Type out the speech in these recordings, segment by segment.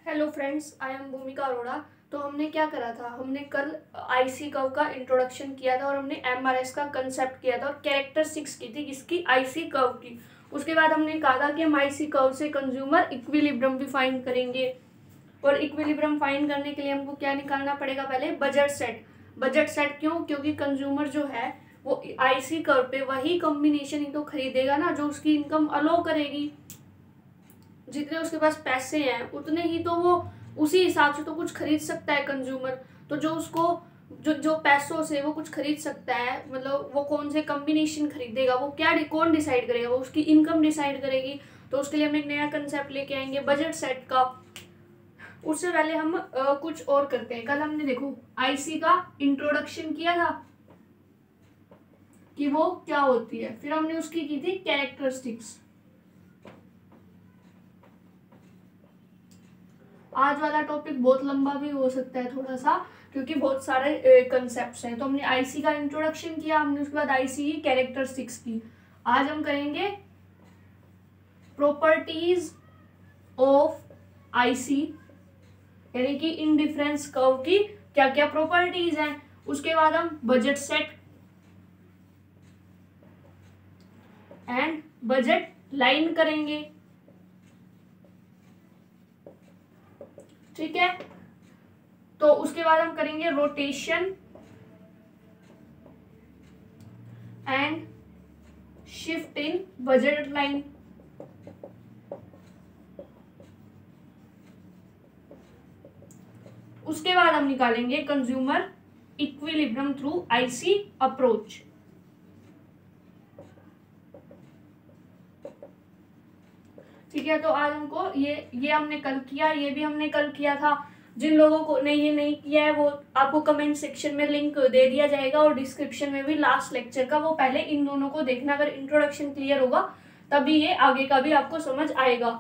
Hello friends, I am भूमिका अरोड़ा। तो हमने क्या करा था, हमने कल आईसी कर्व का इंट्रोडक्शन किया था और हमने एमआरएस का कंसेप्ट किया था और कैरेक्टरिस्टिक्स की थी किसकी, आईसी कर्व की। उसके बाद हमने कहा था कि हम आईसी कर्व से कंज्यूमर इक्विलिब्रियम भी फाइंड करेंगे और इक्विलिब्रियम फाइंड करने के लिए हमको क्या निकालना पड़ेगा, पहले बजट सेट। बजट सेट क्यों? क्योंकि कंज्यूमर जो है वो आईसी कर्व पे वही कॉम्बिनेशन ही तो खरीदेगा ना जो उसकी इनकम अलो करेगी। जितने उसके पास पैसे हैं उतने ही तो वो उसी हिसाब से तो कुछ खरीद सकता है कंज्यूमर। तो जो उसको जो पैसों से वो कुछ खरीद सकता है, मतलब वो कौन से कॉम्बिनेशन खरीदेगा, वो क्या कौन डिसाइड करेगा, वो उसकी इनकम डिसाइड करेगी। तो उसके लिए हम एक नया कंसेप्ट लेके आएंगे बजट सेट का। उससे पहले हम कुछ और करते हैं। कल हमने देखो आईसी का इंट्रोडक्शन किया था कि वो क्या होती है, फिर हमने उसकी की थी कैरेक्टरिस्टिक्स। आज वाला टॉपिक बहुत लंबा भी हो सकता है थोड़ा सा, क्योंकि बहुत सारे कंसेप्ट्स हैं। तो हमने आईसी का इंट्रोडक्शन किया, हमने उसके बाद आईसी की कैरेक्टरिस्टिक्स की। आज हम करेंगे प्रॉपर्टीज ऑफ आईसी, यानी कि इंडिफरेंस कर्व की क्या क्या प्रॉपर्टीज हैं। उसके बाद हम budget set and budget line करेंगे, ठीक है। तो उसके बाद हम करेंगे rotation and shift in budget line. उसके बाद हम निकालेंगे consumer equilibrium through IC approach. ठीक है, तो आज हमको ये हमने कल किया, ये भी हमने कल किया था। जिन लोगों को ने ये नहीं किया है वो आपको कमेंट सेक्शन में लिंक दे दिया जाएगा और डिस्क्रिप्शन में भी लास्ट लेक्चर का। वो पहले इन दोनों को देखना, अगर इंट्रोडक्शन क्लियर होगा तभी ये आगे का भी आपको समझ आएगा।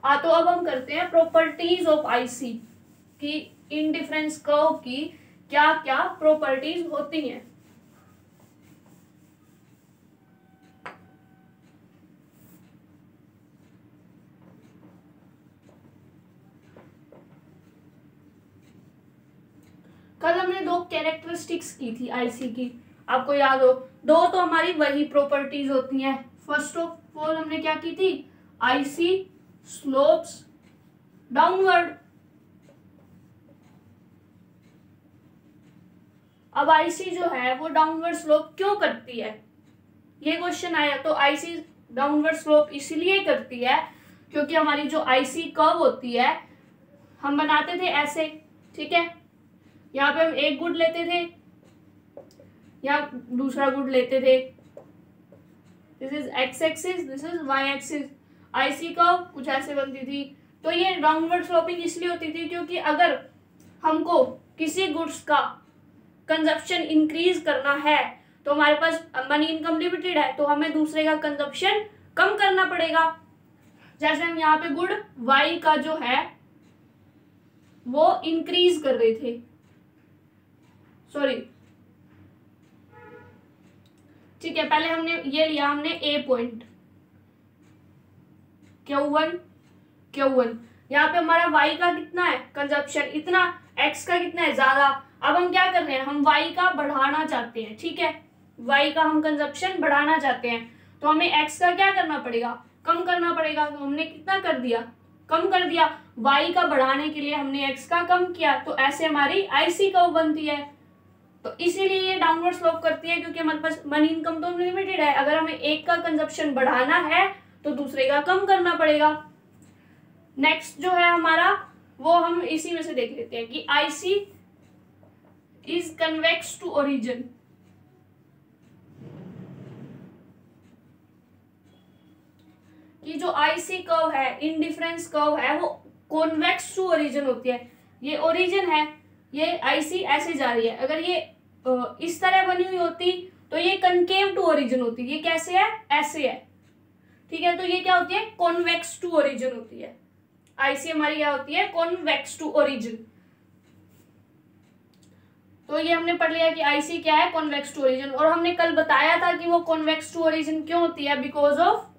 तो अब हम करते हैं प्रॉपर्टीज ऑफ आईसी की इंडिफरेंस कर्व की क्या क्या प्रॉपर्टीज होती हैं। कल हमने दो कैरेक्टरिस्टिक्स की थी आईसी की, आपको याद हो। दो तो हमारी वही प्रॉपर्टीज होती हैं। फर्स्ट ऑफ ऑल हमने क्या की थी, आईसी स्लोप्स डाउनवर्ड। अब आईसी जो है वो डाउनवर्ड स्लोप क्यों करती है, ये क्वेश्चन आया। तो आईसी डाउनवर्ड स्लोप इसीलिए करती है क्योंकि हमारी जो आईसी कर्व होती है हम बनाते थे ऐसे, ठीक है। यहाँ पे हम एक गुड लेते थे, यहाँ दूसरा गुड लेते थे। This is X axis, this is Y axis. IC curve कुछ ऐसे बनती थी। तो ये डाउनवर्ड स्लोपिंग इसलिए होती थी क्योंकि अगर हमको किसी गुड्स का कंजप्शन इंक्रीज करना है तो हमारे पास मनी इनकम लिमिटेड है, तो हमें दूसरे का कंजप्शन कम करना पड़ेगा। जैसे हम यहाँ पे गुड वाई का जो है वो इंक्रीज कर रहे थे, सॉरी, ठीक है। पहले हमने ये लिया, हमने ए पॉइंट Q1 Q1। यहाँ पे हमारा y का कितना है कंजप्शन, इतना, x का कितना है ज्यादा। अब हम क्या कर रहे हैं, हम y का बढ़ाना चाहते हैं, ठीक है। y का हम कंजप्शन बढ़ाना चाहते हैं तो हमें x का क्या करना पड़ेगा, कम करना पड़ेगा। तो हमने कितना कर दिया, कम कर दिया। y का बढ़ाने के लिए हमने x का कम किया, तो ऐसे हमारी आईसी कर्व बनती है। तो इसीलिए ये डाउनवर्ड स्लोप करती है क्योंकि हमारे पास मनी इनकम तो लिमिटेड है। अगर हमें एक का कंजप्शन बढ़ाना है तो दूसरे का कम करना पड़ेगा। नेक्स्ट जो है हमारा वो हम इसी में से देख लेते हैं कि IC is convex to origin. कि जो आईसी कर्व है, इंडिफरेंस कर्व है, वो कॉन्वेक्स टू ओरिजिन होती है। ये ओरिजिन है, ये आईसी ऐसे जा रही है। अगर ये इस तरह बनी हुई होती तो ये कनकेव टू ओरिजिन होती। ये कैसे है, ऐसे है, ठीक है। तो ये क्या होती है, कॉन्वेक्स टू ओरिजिन होती है। आईसी हमारी क्या होती है, कॉन्वेक्स टू ओरिजिन। तो ये हमने पढ़ लिया कि आईसी क्या है, कॉन्वेक्स टू ओरिजिन। और हमने कल बताया था कि वो कॉन्वेक्स टू ओरिजिन क्यों होती है, बिकॉज ऑफ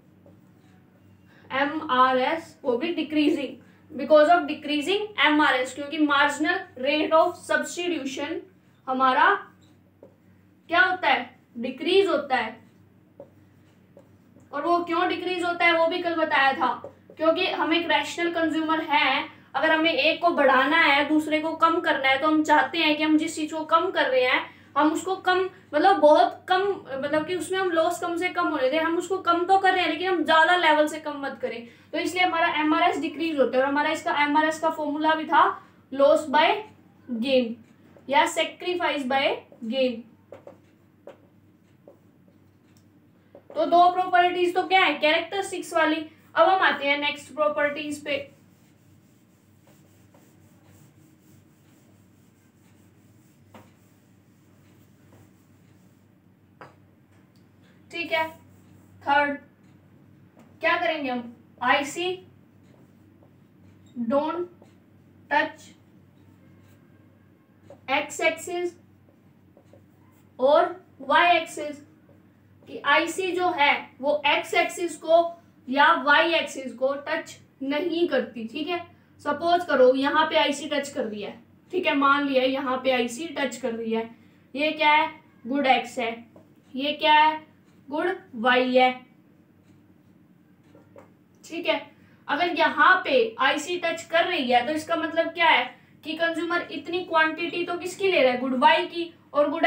एमआरएस, वो भी decreasing. Because of decreasing MRS, क्योंकि मार्जिनल रेट ऑफ सब्स्टिट्यूशन हमारा क्या होता है, डिक्रीज होता है। और वो क्यों डिक्रीज होता है वो भी कल बताया था, क्योंकि हम एक रैशनल कंज्यूमर हैं। अगर हमें एक को बढ़ाना है, दूसरे को कम करना है, तो हम चाहते हैं कि हम जिस चीज को कम कर रहे हैं हम उसको कम, मतलब बहुत कम, मतलब कि उसमें हम लॉस कम से कम होने दें। हम उसको कम तो कर रहे हैं लेकिन हम ज्यादा लेवल से कम मत करें, तो इसलिए हमारा MRS डिक्रीज होता है। और हमारा इसका MRS का फॉर्मूला भी था लॉस बाय गेन या सेक्रीफाइस बाय गेन। तो दो प्रॉपर्टीज तो क्या है, कैरेक्टरिस्टिक्स वाली। अब हम आते हैं नेक्स्ट प्रॉपर्टीज पे। ठीक है, थर्ड क्या करेंगे हम, IC don't touch X axis और Y एक्सिस, कि IC जो है वो X एक्सिस को या Y एक्सिस को टच नहीं करती। ठीक है, सपोज करो यहाँ पे IC टच कर रही है, ठीक है, मान लिया यहाँ पे IC टच कर रही है, ये क्या है, गुड X है, ये क्या है, गुड Y है। ठीक है, अगर यहाँ पे IC टच कर रही है तो इसका मतलब क्या है कि कंज्यूमर इतनी क्वांटिटी तो किसकी ले रहा है, गुड Y की, और गुड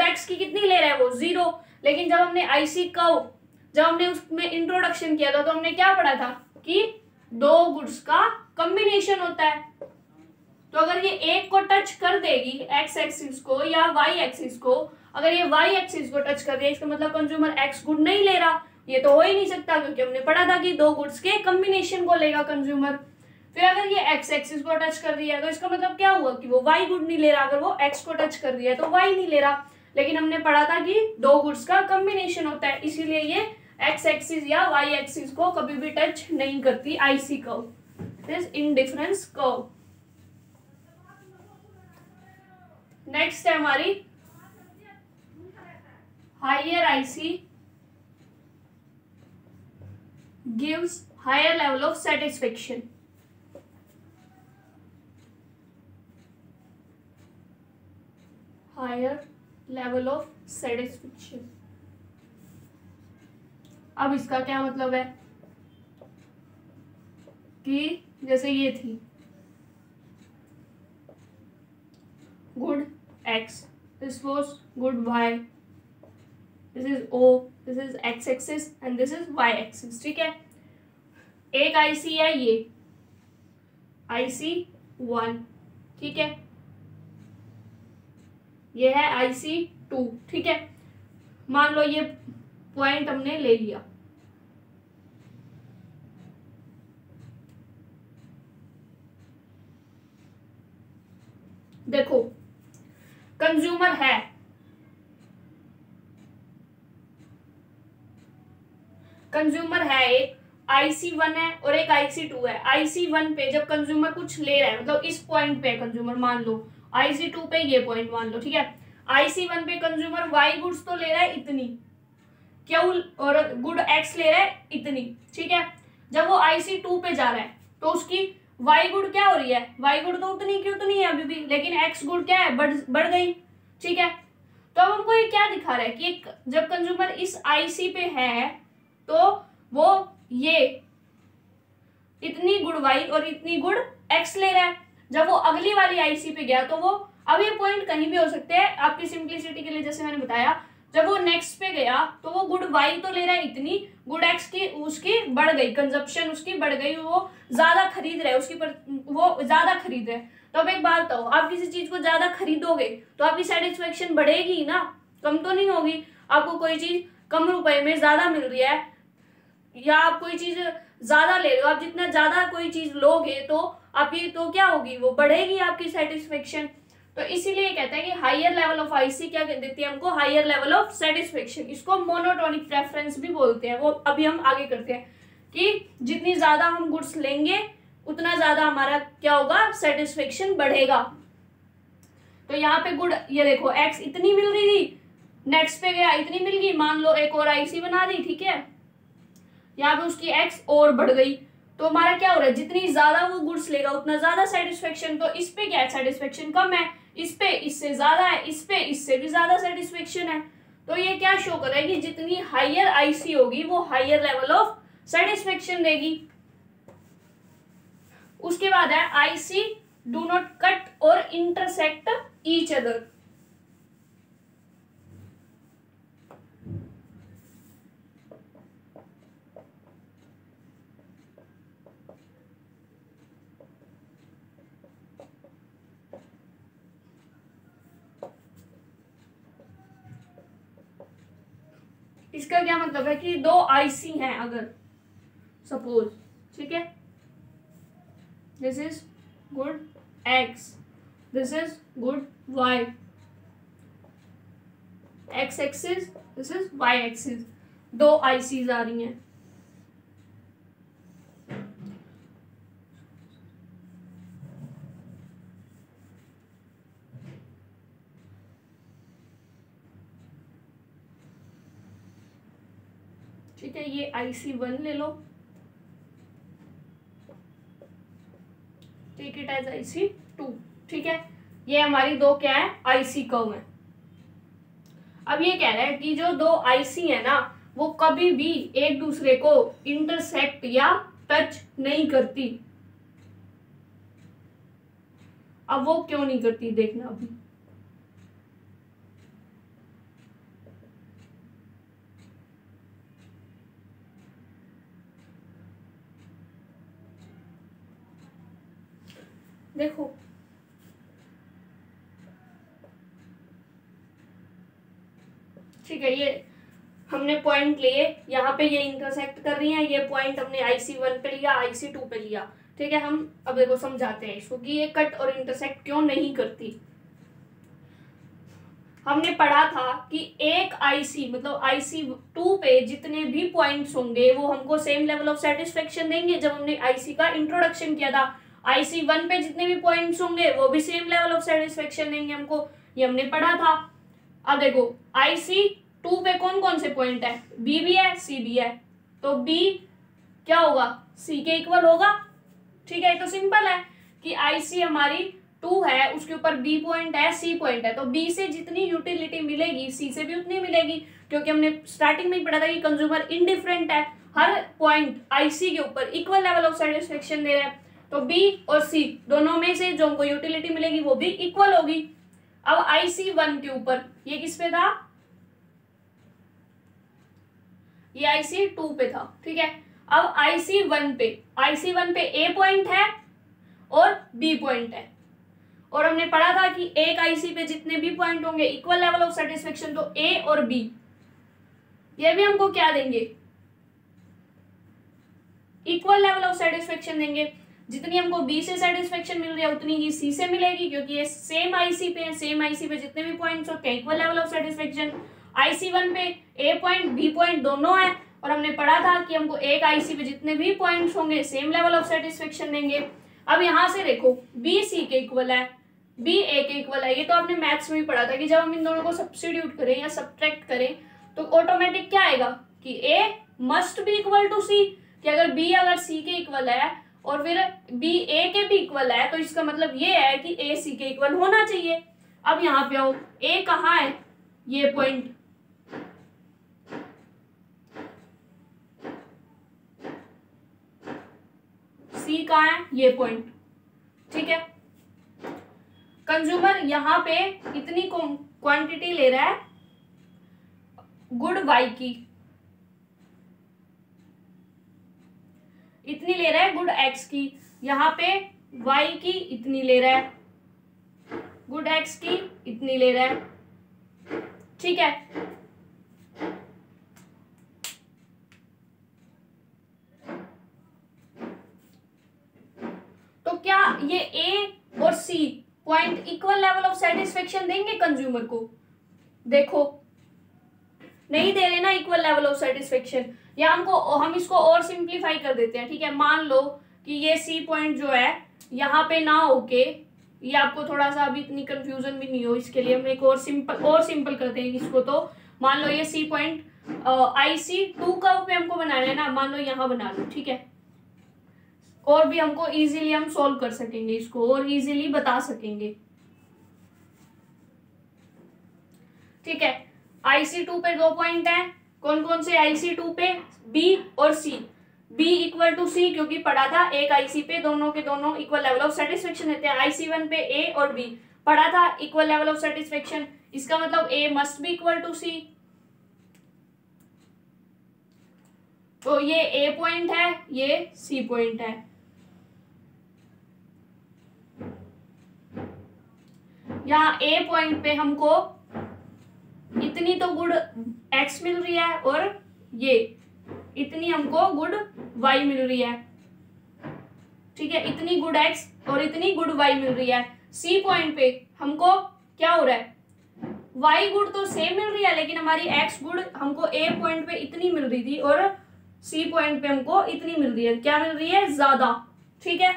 X की कितनी ले रहा है, वो 0। लेकिन जब हमने IC कर्व, जब हमने उसमें इंट्रोडक्शन किया था तो हमने क्या पढ़ा था कि दो गुड्स का कॉम्बिनेशन होता है। तो अगर ये एक को टच कर देगी X एक्सिस को या Y एक्सिस को, अगर ये Y एक्सिस को टच कर दिया इसका मतलब कंज्यूमर X गुड नहीं ले रहा, ये तो हो ही नहीं सकता, क्योंकि हमने पढ़ा था कि दो गुड्स के कॉम्बिनेशन को लेगा कंज्यूमर। फिर अगर ये X एक्सिस को टच कर दिया तो इसका मतलब क्या हुआ कि वो Y गुड नहीं ले रहा, अगर वो X को टच कर दिया तो Y नहीं ले रहा। लेकिन हमने पढ़ा था कि दो गुड्स का कॉम्बिनेशन होता है, इसीलिए ये X एक्सिस या Y एक्सिस को कभी भी टच नहीं करती IC curve, this indifference curve. Next है हमारी higher IC gives higher level of satisfaction। higher level of satisfaction, अब इसका क्या मतलब है कि जैसे ये थी good X, this was good Y, this is O, this is X axis and this is Y axis। ठीक है, एक IC है ये IC1, ठीक है, ये है IC2। ठीक है, मान लो ये पॉइंट हमने ले लिया, देखो कंज्यूमर है, कंज्यूमर है एक IC1 है और एक IC2 है। IC1 पे जब कंज्यूमर कुछ ले रहा है, मतलब इस पॉइंट पे कंज्यूमर, मान लो IC2 पे ये पॉइंट मान लो, ठीक है, IC1 पे कंज्यूमर Y गुड्स तो ले रहा है इतनी, क्या और गुड X ले रहा है इतनी। ठीक है, जब वो IC2 पे जा रहा है तो उसकी Y गुड क्या हो रही है, Y गुड तो उतनी की उतनी है अभी भी, लेकिन X गुड क्या है, बढ़ गई। ठीक है, तो अब हमको ये क्या दिखा रहा है कि जब कंज्यूमर इस IC पे है तो वो ये इतनी गुड Y और इतनी गुड X ले रहा है। जब वो अगली वाली IC पे गया तो वो, अब ये पॉइंट कहीं भी हो सकते हैं आपकी सिंप्लिसिटी के लिए, जैसे मैंने बताया, जब वो नेक्स्ट पे गया तो वो गुड Y तो ले रहा है इतनी, गुड X की उसकी बढ़ गई, कंजप्शन उसकी बढ़ गई, वो ज्यादा खरीद रहा है उसकी वो ज्यादा खरीद रहा है। तो अब एक बात बताओ, आप किसी चीज को ज्यादा खरीदोगे तो आपकी सेटिस्फेक्शन बढ़ेगी ना, कम तो नहीं होगी। आपको कोई चीज कम रुपए में ज्यादा मिल रही है या आप कोई चीज ज्यादा ले रहे हो, आप जितना ज्यादा कोई चीज लोगे तो आपकी तो क्या होगी, वो बढ़ेगी आपकी सेटिस्फेक्शन। तो इसीलिए कहते हैं कि हायर लेवल ऑफ IC क्या देती है हमको, हायर लेवल ऑफ सेटिस्फेक्शन। इसको मोनोटोनिक प्रेफरेंस भी बोलते हैं, वो अभी हम आगे करते हैं कि जितनी ज्यादा हम गुड्स लेंगे उतना ज्यादा हमारा क्या होगा, सेटिस्फेक्शन बढ़ेगा। तो यहाँ पे गुड, ये देखो X इतनी मिल रही थी, नेक्स्ट पे गया इतनी मिल गई, मान लो एक और IC बना दी, ठीक है, यहाँ पे उसकी X और बढ़ गई, तो हमारा क्या हो रहा है, जितनी ज्यादा वो गुड्स लेगा उतना ज्यादा सेटिस्फेक्शन। तो इस पे क्या है, सेटिस्फेक्शन कम है, इस पे इससे ज्यादा है, इस पे इससे भी ज्यादा सेटिस्फेक्शन है। तो ये क्या शो कर रहा है कि जितनी हायर आईसी होगी वो हायर लेवल ऑफ सेटिस्फेक्शन देगी। उसके बाद है आईसी डू नॉट कट और इंटरसेक्ट ईच अदर। इसका क्या मतलब है कि दो आईसी हैं अगर सपोज, ठीक है, this is good X, this is good Y, X axis, this is Y axis, दो आईसीज आ रही हैं। ठीक है, ये IC1 ले लो, टेक इट एज IC2। ठीक है, ये हमारी दो क्या है, आईसी कर्व है। अब ये कह रहा है कि जो दो आईसी है ना वो कभी भी एक दूसरे को इंटरसेक्ट या टच नहीं करती। अब वो क्यों नहीं करती देखना अभी। देखो ठीक है, ये हमने पॉइंट लिए, यहाँ पे ये इंटरसेक्ट कर रही हैं, ये पॉइंट हमने IC1 पे लिया, IC2 पे लिया। ठीक है, हम अब देखो समझाते हैं इसको कि ये कट और इंटरसेक्ट क्यों नहीं करती। हमने पढ़ा था कि एक IC मतलब IC2 पे जितने भी पॉइंट्स होंगे वो हमको सेम लेवल ऑफ सेटिस्फेक्शन देंगे। जब हमने IC का इंट्रोडक्शन किया था, IC1 पे जितने भी पॉइंट्स होंगे वो भी सेम लेवल ऑफ सेटिस्फेक्शन देंगे हमको, ये हमने पढ़ा था। अब देखो IC2 पे कौन कौन से पॉइंट है, B भी है, C भी है, तो B क्या होगा, C के इक्वल होगा। ठीक है, तो सिंपल है कि IC हमारी 2 है, उसके ऊपर B पॉइंट है, C पॉइंट है, तो B से जितनी यूटिलिटी मिलेगी C से भी उतनी मिलेगी, क्योंकि हमने स्टार्टिंग में ही पढ़ा था कि कंज्यूमर इनडिफरेंट है, हर पॉइंट IC के ऊपर इक्वल लेवल ऑफ सेटिस्फेक्शन दे रहा है। तो B और C दोनों में से जो हमको यूटिलिटी मिलेगी वो भी इक्वल होगी। अब IC1 के ऊपर ये किस पे था, ये IC2 पे था। ठीक है, अब IC1 पे A पॉइंट है और B पॉइंट है, और हमने पढ़ा था कि एक IC पे जितने भी पॉइंट होंगे इक्वल लेवल ऑफ सेटिस्फेक्शन, तो A और B ये भी हमको क्या देंगे, इक्वल लेवल ऑफ सेटिस्फेक्शन देंगे। जितनी हमको B से सेटिस्फेक्शन मिल रही है उतनी ही C से मिलेगी, क्योंकि ये सेम IC पे है, सेम IC पे जितने भी पॉइंट्स होते हैं equal level of satisfaction. IC1 पे A पॉइंट B पॉइंट दोनों है, और हमने पढ़ा था कि हमको एक IC पे जितने भी पॉइंट्स होंगे सेम लेवल ऑफ सेटिस्फेक्शन देंगे। अब यहाँ से देखो B C के इक्वल है, B A के इक्वल है, ये तो आपने मैथ्स में भी पढ़ा था कि जब हम इन दोनों को सब्स्टिट्यूट करें या सब्ट्रैक्ट करें तो ऑटोमेटिक क्या आएगा कि A must be equal to C, कि अगर B अगर C के इक्वल है और फिर B A के भी इक्वल है तो इसका मतलब ये है कि A C के इक्वल होना चाहिए। अब यहाँ पे आओ, A कहाँ है, ये पॉइंट, C कहाँ है, ये पॉइंट। ठीक है, कंज्यूमर यहाँ पे इतनी क्वांटिटी ले रहा है गुड वाई की, इतनी ले रहा है गुड एक्स की, यहाँ पे वाई की इतनी ले रहा है, गुड एक्स की इतनी ले रहा है। ठीक है, तो क्या ये A और C point equal level of satisfaction देंगे कंज्यूमर को, देखो नहीं दे रहे ना इक्वल लेवल ऑफ सेटिस्फेक्शन। या हम इसको और सिंप्लीफाई कर देते हैं। ठीक है, मान लो कि ये C पॉइंट जो है यहाँ पे ना होके, ये आपको थोड़ा सा अभी इतनी कंफ्यूजन भी नहीं हो इसके लिए हम एक और सिंपल करते हैं इसको। तो मान लो ये C पॉइंट IC2 कर्व पे हमको बनाना है ना, मान लो यहाँ बना लो। ठीक है, और भी हमको इजीली हम सोल्व कर सकेंगे इसको और इजीली बता सकेंगे। ठीक है, IC2 पे 2 पॉइंट हैं। कौन कौन से IC2 पे? बी और सी। बी इक्वल टू सी, क्योंकि पढ़ा था एक IC पे दोनों के दोनों इक्वल लेवल ऑफ सेटिस्फेक्शन रहते हैं। IC1 पे ए और बी पढ़ा था इक्वल लेवल ऑफ सेटिस्फेक्शन, इसका मतलब ए मस्ट बी इक्वल टू सी। तो ये ए पॉइंट है, ये सी पॉइंट है। यहाँ ए पॉइंट पे हमको इतनी तो गुड एक्स मिल रही है और ये इतनी हमको गुड वाई मिल रही है। ठीक है, इतनी गुड एक्स और इतनी गुड वाई मिल रही है। सी पॉइंट पे हमको क्या हो रहा है? वाई गुड तो सेम मिल रही है, लेकिन हमारी एक्स गुड हमको ए पॉइंट पे इतनी मिल रही थी और सी पॉइंट पे हमको इतनी मिल रही है। क्या मिल रही है? ज्यादा। ठीक है,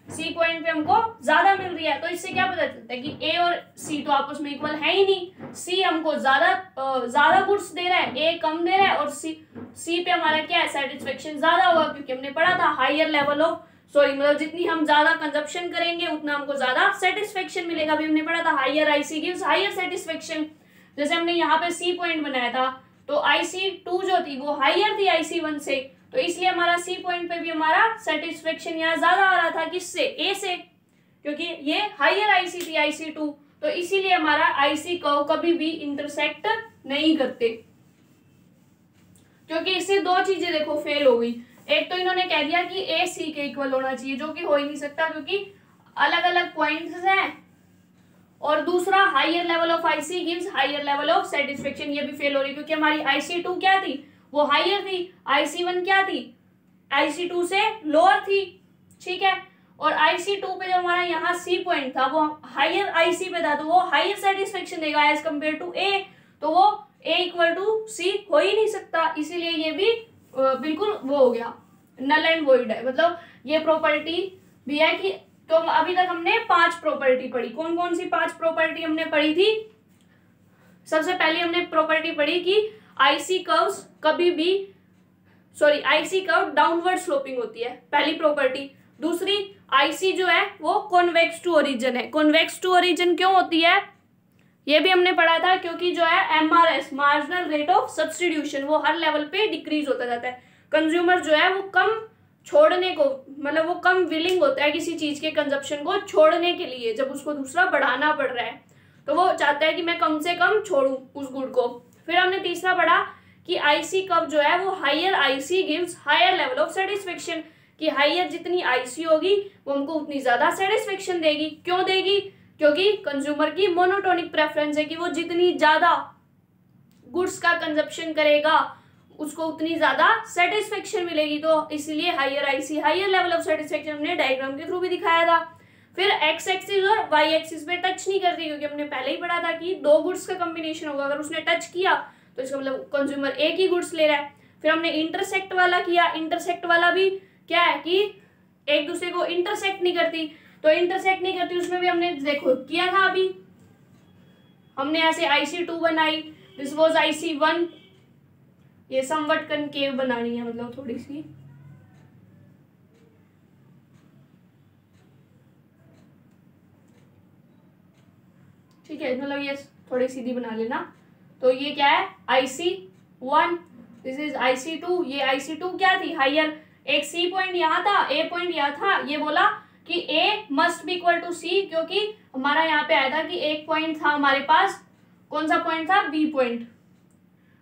सी पॉइंट पे हमको ज्यादा मिल रही है। तो इससे क्या पता चलता है कि ए और सी तो आपस में इक्वल है ही नहीं। सी हमको ज्यादा गुड्स दे रहा है, ए कम दे रहा है, और सी पे हमारा क्या है? सेटिस्फेक्शन ज्यादा होगा, क्योंकि हमने पढ़ा था हायर लेवल ऑफ मतलब जितनी हम ज्यादा कंजप्शन करेंगे उतना हमको ज्यादा सेटिस्फेक्शन मिलेगा। अभी हमने पढ़ा था higher IC gives higher satisfaction. जैसे हमने यहाँ पे सी पॉइंट बनाया था तो IC2 जो थी वो हायर थी IC1 से, तो इसलिए हमारा सी पॉइंट पे भी हमारा सेटिस्फेक्शन यहाँ ज्यादा आ रहा था। किससे? ए से, क्योंकि ये हायर IC थी IC2, तो इसीलिए हमारा IC कर्व कभी भी इंटरसेक्ट नहीं करते। क्योंकि इससे दो चीजें देखो फेल हो गई। एक तो इन्होंने कह दिया कि ए सी के इक्वल होना चाहिए, जो कि हो ही नहीं सकता क्योंकि अलग अलग पॉइंट्स हैं, और दूसरा higher level of IC gives higher level of satisfaction, ये भी फेल हो रही है क्योंकि हमारी IC2 क्या थी? वो हायर थी। IC1 क्या थी? IC2 से लोअर थी। ठीक है, और IC2 पे जो हमारा यहाँ सी पॉइंट था वो हायर IC पे था, तो वो हायर सेटिस्फेक्शन देगा एज कम्पेयर टू ए, तो वो ए इक्वल टू सी हो ही नहीं सकता। इसीलिए ये भी बिल्कुल वो हो गया, नल एंड वॉइड है। मतलब ये प्रॉपर्टी भी है कि, तो अभी तक हमने 5 प्रॉपर्टी पढ़ी। कौन कौन सी 5 प्रॉपर्टी हमने पढ़ी थी? सबसे पहले हमने प्रॉपर्टी पढ़ी कि IC कर्व्स कभी भी IC कर्व डाउनवर्ड स्लोपिंग होती है, पहली प्रॉपर्टी। दूसरी, IC जो है वो कॉन्वेक्स टू ओरिजिन है। कॉन्वेक्स टू ओरिजिन क्यों होती है? ये भी हमने पढ़ा था, क्योंकि जो है MRS marginal rate of substitution वो हर लेवल पे डिक्रीज होता जाता है। कंज्यूमर जो है वो कम छोड़ने को, मतलब वो कम विलिंग होता है किसी चीज के कंजप्शन को छोड़ने के लिए, जब उसको दूसरा बढ़ाना पड़ रहा है तो वो चाहता है कि मैं कम से कम छोड़ूं उस गुड को। फिर हमने तीसरा पढ़ा कि IC कर्व जो है वो higher IC gives higher level of satisfaction, कि हायर जितनी IC होगी वो हमको उतनी ज्यादा सेटिस्फेक्शन देगी। क्यों देगी? क्योंकि कंज्यूमर की मोनोटोनिक प्रेफरेंस है कि वो जितनी ज्यादा गुड्स का कंजप्शन करेगा उसको उतनी ज्यादा सेटिस्फेक्शन मिलेगी। तो इसलिए higher IC higher level of satisfaction हमने डायग्राम के थ्रू भी दिखाया था। फिर एक्स एक्सिस और वाई एक्सिस पे टच नहीं करती, क्योंकि हमने पहले ही पढ़ा था कि दो गुड्स का कॉम्बिनेशन होगा, अगर उसने टच किया तो इसका मतलब कंज्यूमर एक ही गुड्स ले रहा है। फिर हमने इंटरसेक्ट वाला किया। इंटरसेक्ट वाला भी क्या है कि एक दूसरे को इंटरसेक्ट नहीं करती, तो इंटरसेक्ट नहीं करती उसमें भी हमने देखो किया था। अभी हमने ऐसे IC2 बनाई, दिस वाज IC1, ये समवट कनकेव बनानी है, मतलब थोड़ी सी ठीक है, मतलब ये थोड़ी सीधी बना लेना। तो ये क्या है? IC1, this is IC2। ये IC2 क्या थी? हायर। एक सी पॉइंट यहाँ था, ए पॉइंट यहाँ था। ये बोला कि ए मस्ट बी इक्वल टू सी, क्योंकि हमारा यहाँ पे आया था कि एक पॉइंट था हमारे पास। कौन सा पॉइंट था? B point.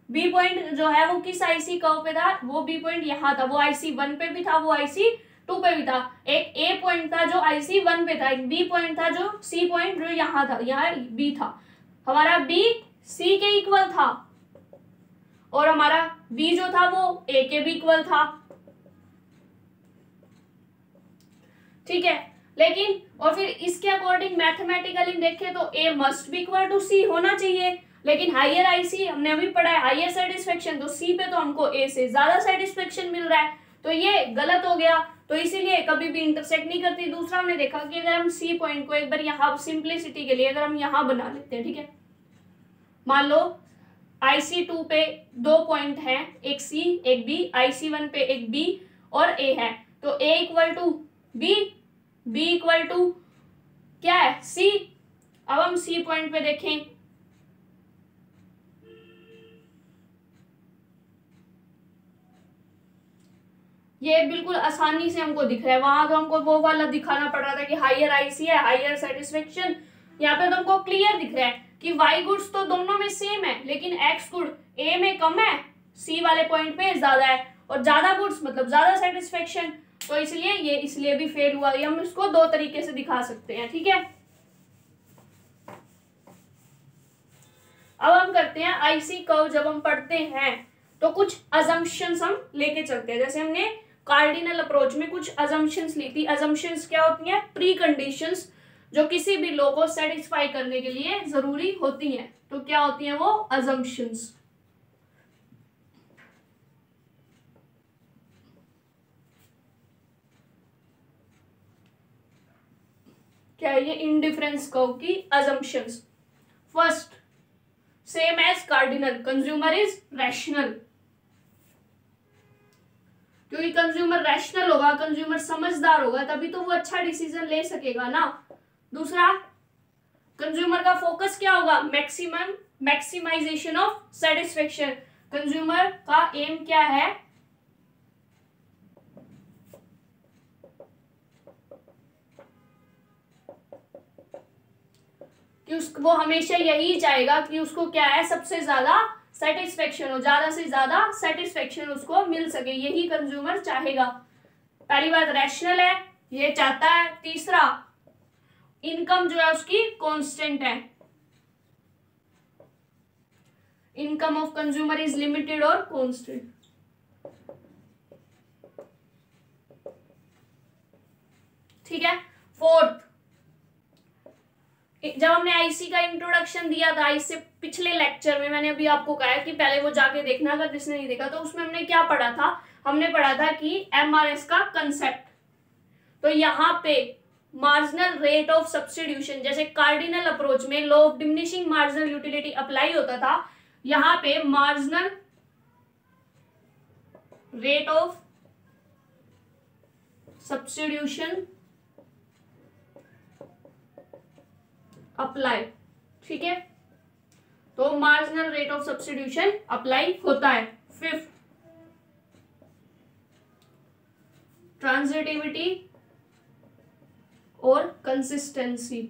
बी पॉइंट जो है वो किस IC कर्व पे था? वो बी पॉइंट यहाँ था। वो IC1 पे भी था, वो IC2 पे भी था। एक ए पॉइंट था जो IC1 पे था, एक बी पॉइंट था जो सी पॉइंट जो यहाँ था, यहाँ बी था। हमारा बी सी के इक्वल था और हमारा बी जो था वो ए के भी इक्वल था। ठीक है, लेकिन और फिर इसके अकॉर्डिंग मैथमेटिकली देखें तो ए मस्ट बी इक्वल टू सी होना चाहिए, लेकिन हायर IC हमने अभी पढ़ा है हायर सेटिस्फेक्शन, तो सी पे तो हमको ए से ज्यादा सेटिस्फेक्शन मिल रहा है, तो ये गलत हो गया। तो इसीलिए कभी भी इंटरसेक्ट नहीं करती। दूसरा हमने देखा कि अगर हम सी पॉइंट को एक बार यहाँ सिंप्लिसिटी के लिए अगर हम यहाँ बना लेते हैं, ठीक है, मान लो IC2 पे 2 पॉइंट हैं, एक सी एक बी, IC1 पे एक बी और ए है, तो A equal to B, B equal to क्या है, सी। अब हम सी पॉइंट पे देखें, ये बिल्कुल आसानी से हमको दिख रहा है। वहां तो हमको वो वाला दिखाना पड़ रहा था कि हायर आईसी है, हायर सेटिस्फेक्शन। यहाँ पे तो हमको क्लियर दिख रहा है कि वाई गुड्स तो दोनों में सेम है, लेकिन एक्स गुड ए में कम है, सी वाले पॉइंट पे ज्यादा है, और ज्यादा गुड्स मतलब ज्यादा सेटिस्फेक्शन, तो इसलिए ये इसलिए भी फेल हुआ। ये हम इसको दो तरीके से दिखा सकते हैं, ठीक है। अब हम करते हैं आईसी कर्व। जब हम पढ़ते हैं तो कुछ अजम्पशंस हम लेके चलते हैं। जैसे हमने कार्डिनल अप्रोच में कुछ अजम्पशंस ली थी। अजम्पशंस क्या होती हैं, प्री कंडीशंस, जो किसी भी लॉ को सेटिस्फाई करने के लिए जरूरी होती हैं। तो क्या होती हैं वो अजम्पशंस। क्या है ये, इंडिफरेंस कर्व की assumptions. First, same as cardinal, consumer is rational, क्योंकि कंज्यूमर रैशनल होगा, कंज्यूमर समझदार होगा, तभी तो वो अच्छा डिसीजन ले सकेगा ना। दूसरा, कंज्यूमर का फोकस क्या होगा, मैक्सिमाइजेशन ऑफ सेटिस्फेक्शन। कंज्यूमर का एम क्या है, कि वो हमेशा यही चाहेगा कि उसको क्या है, सबसे ज्यादा सेटिस्फेक्शन हो, ज्यादा से ज्यादा सेटिस्फेक्शन उसको मिल सके, यही कंज्यूमर चाहेगा। पहली बात रैशनल है, ये चाहता है। तीसरा, इनकम जो है उसकी कांस्टेंट है, income of consumer is limited और कांस्टेंट। ठीक है। फोर्थ, जब हमने आईसी का इंट्रोडक्शन दिया था, इससे पिछले लेक्चर में मैंने अभी आपको कहा है कि पहले वो जाके देखना अगर जिसने नहीं देखा, तो उसमें हमने क्या पढ़ा था, हमने पढ़ा था कि एमआरएस का कंसेप्ट। तो यहाँ पे मार्जिनल रेट ऑफ सब्स्टिट्यूशन, जैसे कार्डिनल अप्रोच में law of diminishing marginal utility apply होता था, यहाँ पे marginal rate of substitution apply. ठीक है, तो marginal rate of substitution apply होता है। फिफ्थ, ट्रांजिटिविटी और कंसिस्टेंसी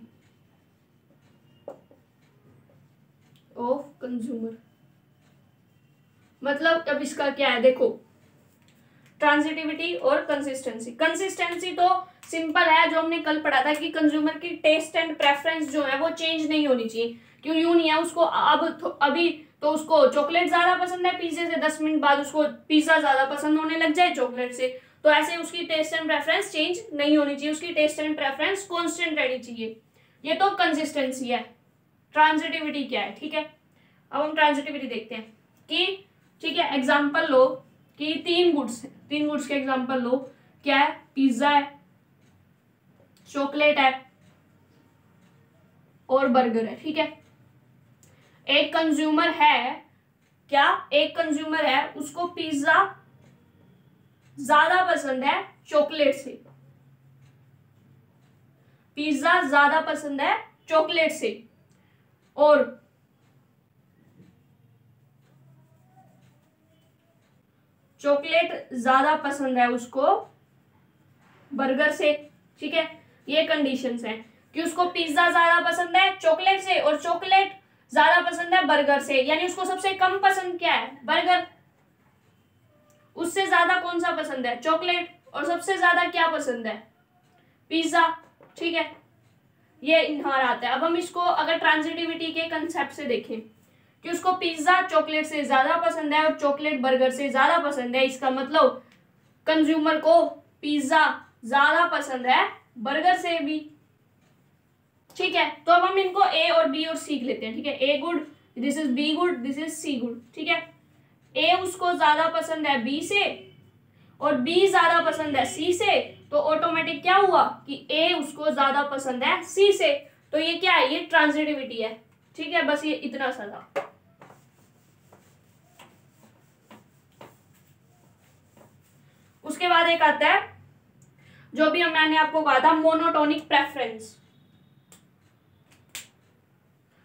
ऑफ कंज्यूमर। मतलब अब इसका क्या है, देखो, ट्रांजिटिविटी और कंसिस्टेंसी। कंसिस्टेंसी तो सिंपल है, जो हमने कल पढ़ा था कि कंज्यूमर की टेस्ट एंड प्रेफरेंस जो है वो चेंज नहीं होनी चाहिए। क्यों यूं नहीं है, उसको अभी तो उसको चॉकलेट ज्यादा पसंद है, पिज्जे से 10 मिनट बाद उसको पिज्जा ज्यादा पसंद होने लग जाए चॉकलेट से, तो ऐसे उसकी टेस्ट एंड प्रेफरेंस चेंज नहीं होनी चाहिए, उसकी टेस्ट एंड प्रेफरेंस कांस्टेंट रहनी चाहिए। ये तो कंसिस्टेंसी है। ट्रांजिटिविटी क्या है, ठीक है। अब हम ट्रांजिटिविटी देखते हैं कि, ठीक है, एग्जाम्पल लो कि 3 गुड्स है, 3 गुड्स के एग्जाम्पल लो। क्या है, पिज्जा है, चॉकलेट है और बर्गर है। ठीक है, एक कंज्यूमर है, क्या, एक कंज्यूमर है, उसको पिज्जा ज्यादा पसंद है चॉकलेट से, पिज्जा ज्यादा पसंद है चॉकलेट से, और चॉकलेट ज्यादा पसंद है उसको बर्गर से। ठीक है, ये कंडीशंस हैं कि उसको पिज्जा ज्यादा पसंद है चॉकलेट से और चॉकलेट ज्यादा पसंद है बर्गर से, यानी उसको सबसे कम पसंद क्या है, बर्गर। उससे ज्यादा कौन सा पसंद है, चॉकलेट, और सबसे ज्यादा क्या पसंद है, पिज्जा। ठीक है, ये यहाँ आता है। अब हम इसको अगर ट्रांजिटिविटी के कंसेप्ट से देखें कि उसको पिज्जा चॉकलेट से ज्यादा पसंद है और चॉकलेट बर्गर से ज्यादा पसंद है, इसका मतलब कंज्यूमर को पिज्जा ज्यादा पसंद है बर्गर से भी। ठीक है, तो अब हम इनको ए और बी और सीख लेते हैं। ठीक है, A good, this is B good, this is C good. ठीक है, ए उसको ज्यादा पसंद है बी से और बी ज्यादा पसंद है सी से, तो ऑटोमेटिक क्या हुआ कि ए उसको ज्यादा पसंद है सी से। तो ये क्या है, ये ट्रांजिटिविटी है। ठीक है, बस ये इतना सा था। उसके बाद एक आता है जो भी मैंने आपको कहा था मोनोटोनिक प्रेफरेंस।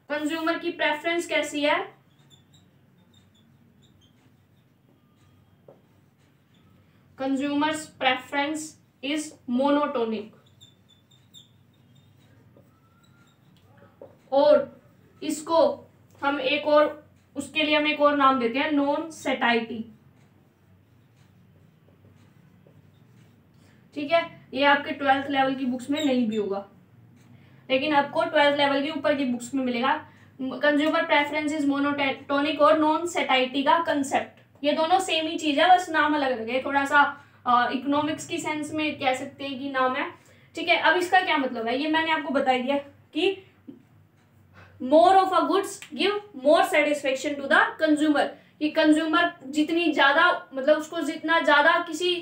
कंज्यूमर की प्रेफरेंस कैसी है? Consumers preference is monotonic. और इसको हम एक और, उसके लिए हम एक और नाम देते हैं, नॉन सेटाइटी। ठीक है, ये आपके 12th लेवल की बुक्स में नहीं भी होगा, लेकिन आपको 12th लेवल के ऊपर की बुक्स में मिलेगा। कंज्यूमर प्रेफरेंस इज मोनोटोनिक और नॉन सेटाइटी का कंसेप्ट, ये दोनों सेम ही चीज है, बस नाम अलग अलग है। थोड़ा सा इकोनॉमिक्स की सेंस में कह सकते हैं कि नाम है। ठीक है, अब इसका क्या मतलब है, ये मैंने आपको बता दिया कि more of a goods give more satisfaction to the consumer, कि कंज्यूमर जितनी ज्यादा, मतलब उसको जितना ज्यादा किसी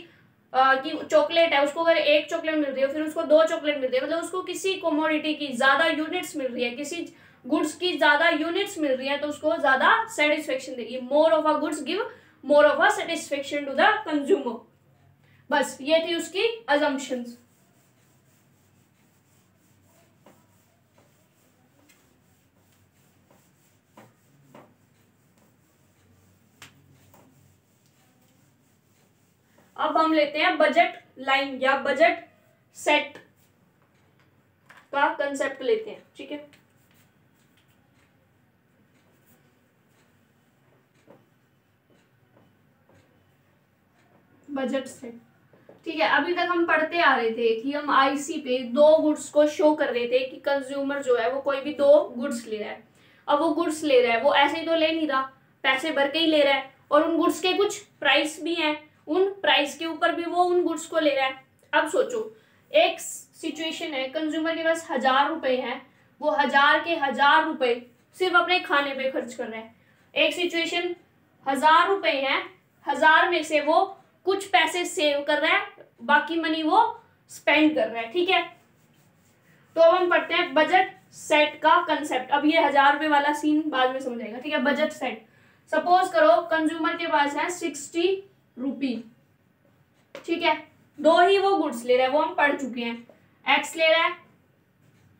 की चॉकलेट है, उसको अगर एक चॉकलेट मिल रही है, फिर उसको 2 चॉकलेट मिल रही है, मतलब उसको किसी कमोडिटी की ज्यादा यूनिट्स मिल रही है, किसी गुड्स की ज्यादा यूनिट्स मिल रही है, तो उसको ज्यादा सेटिस्फेक्शन देगी। More of a goods give more of a satisfaction to the consumer. बस ये थी उसकी अजम्पशंस। अब हम लेते हैं बजट लाइन या बजट सेट का कंसेप्ट लेते हैं। ठीक है, बजट सेट। ठीक है, अभी तक हम पढ़ते आ रहे थे कि हम आईसी पे 2 गुड्स को शो कर रहे थे कि कंज्यूमर जो है वो कोई भी 2 गुड्स ले रहा है। अब वो गुड्स ले रहा है, वो ऐसे ही तो ले नहीं रहा, पैसे भर के ही ले रहा है, और उन गुड्स के कुछ प्राइस भी हैं, उन प्राइस के ऊपर भी वो उन गुड्स को ले रहा है। अब सोचो, एक सिचुएशन है, कंज्यूमर के पास 1000 रुपए हैं, वो 1000 के 1000 रुपए सिर्फ अपने खाने पे खर्च कर रहा है। एक सिचुएशन 1000 रुपए हैं, 1000 में से वो कुछ पैसे सेव कर रहा है, बाकी मनी वो स्पेंड कर रहा है। ठीक है, तो अब हम पढ़ते हैं बजट सेट का कंसेप्ट। अब ये 1000 रुपए वाला सीन बाद में समझ आएगा। ठीक है, बजट सेट। सपोज करो कंज्यूमर के पास है 60 रुपी। ठीक है, 2 ही वो गुड्स ले रहा है, वो हम पढ़ चुके हैं। एक्स ले रहा है,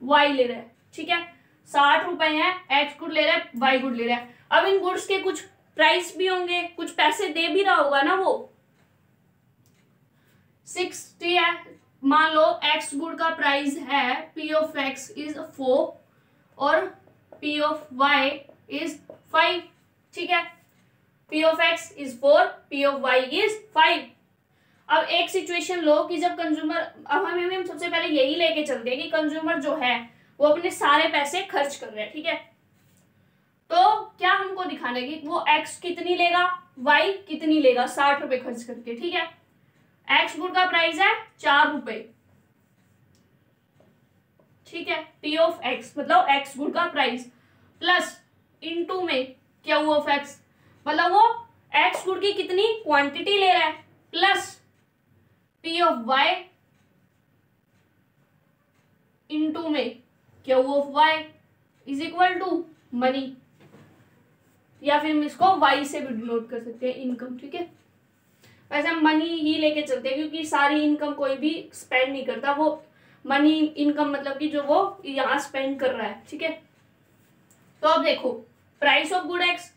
वाई ले रहा है। ठीक है, 60 रुपए है, एक्स गुड ले रहा है, वाई गुड ले रहा है। अब इन गुड्स के कुछ प्राइस भी होंगे, कुछ पैसे दे भी रहा होगा ना वो। 60 है, मान लो एक्स गुड का प्राइस है पी ऑफ एक्स इज 4 और पी ऑफ वाई इज 5। ठीक है, P of X is 4, P of Y is 5। अब एक सिचुएशन लो कि जब कंज्यूमर, अब हम सबसे पहले यही लेके चलते हैं कि कंज्यूमर जो है वो अपने सारे पैसे खर्च कर रहे हैं। ठीक है, तो क्या हमको दिखाना है कि वो एक्स कितनी लेगा, वाई कितनी लेगा 60 रुपए खर्च करके। ठीक है, एक्स गुड का प्राइस है 4 रुपए। ठीक है, पी ऑफ एक्स मतलब एक्स गुड का प्राइस प्लस इनटू में क्यू ऑफ एक्स, मतलब वो एक्स गुड की कितनी क्वांटिटी ले रहा है, plus P of Y into में Q of Y is equal to money, या फिर हम इसको वाई से भी डिनोट कर सकते हैं, इनकम। ठीक है, वैसे हम मनी ही लेके चलते हैं क्योंकि सारी इनकम कोई भी स्पेंड नहीं करता, वो मनी इनकम मतलब कि जो वो यहाँ स्पेंड कर रहा है। ठीक है, तो अब देखो प्राइस ऑफ गुड एक्स,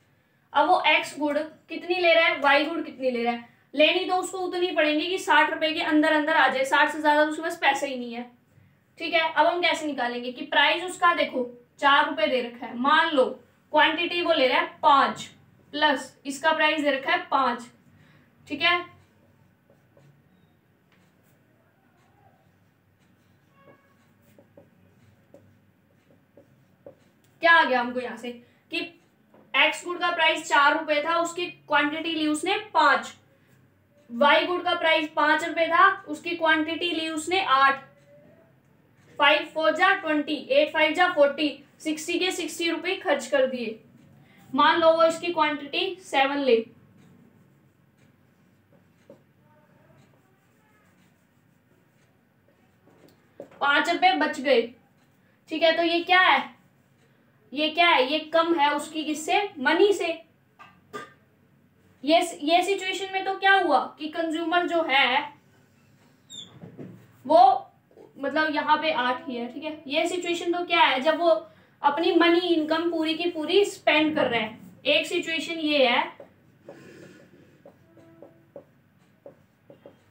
अब वो एक्स गुड कितनी ले रहा है, वाई गुड कितनी ले रहा है, लेनी तो उसको उतनी पड़ेगी कि 60 रुपए के अंदर अंदर आ जाए, 60 से ज्यादा उसके पास पैसे ही नहीं है। ठीक है, अब हम कैसे निकालेंगे कि प्राइस उसका देखो 4 रुपए दे रखा है, मान लो क्वांटिटी वो ले रहा है 5 प्लस इसका प्राइस दे रखा है 5। ठीक है, क्या आ गया हमको यहां से कि एक्स गुड का प्राइस 4 रुपए था, उसकी क्वांटिटी ली उसने 5। वाई गुड का प्राइस 5 रुपए था, उसकी क्वांटिटी ली उसने 8। 5 4 जा 20, 8 5 जा 40, 60 के 60 रुपए खर्च कर दिए। मान लो वो इसकी क्वांटिटी 7 ले, ₹5 बच गए। ठीक है, तो ये क्या है, ये क्या है, ये कम है उसकी किससे, मनी से। ये सिचुएशन में तो क्या हुआ कि कंज्यूमर जो है मतलब यहाँ पे 8 ही है, ठीक है। ये सिचुएशन तो क्या है, जब वो अपनी मनी इनकम पूरी की पूरी स्पेंड कर रहे हैं। एक सिचुएशन ये है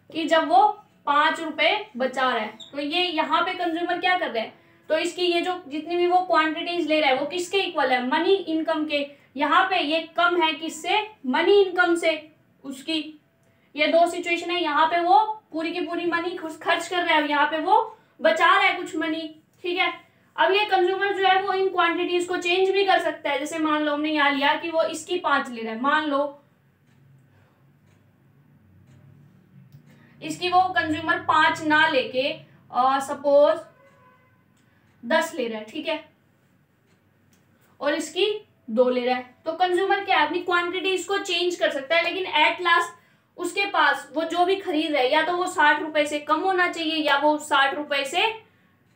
कि जब वो 5 रुपए बचा रहा है, तो ये यहाँ पे कंज्यूमर क्या कर रहे हैं, तो इसकी ये जो जितनी भी वो क्वांटिटीज ले रहा है वो किसके इक्वल है, मनी इनकम के। यहाँ पे ये कम है किससे, मनी इनकम से उसकी। ये दो सिचुएशन है, यहाँ पे वो पूरी की पूरी मनी खर्च कर रहा है, यहाँ पे वो बचा रहा है कुछ मनी, ठीक है। अब ये कंज्यूमर जो है वो इन क्वांटिटीज को चेंज भी कर सकता है। जैसे मान लो हमने यहाँ लिया कि वो इसकी 5 ले रहा है, मान लो इसकी वो कंज्यूमर 5 ना लेके सपोज 10 ले रहा है, ठीक है, और इसकी 2 ले रहा है, तो कंज्यूमर क्या है, अपनी क्वांटिटीज को चेंज कर सकता है, लेकिन एट लास्ट उसके पास वो जो भी खरीद रहा है या तो वो 60 रुपए से कम होना चाहिए या वो 60 रुपए से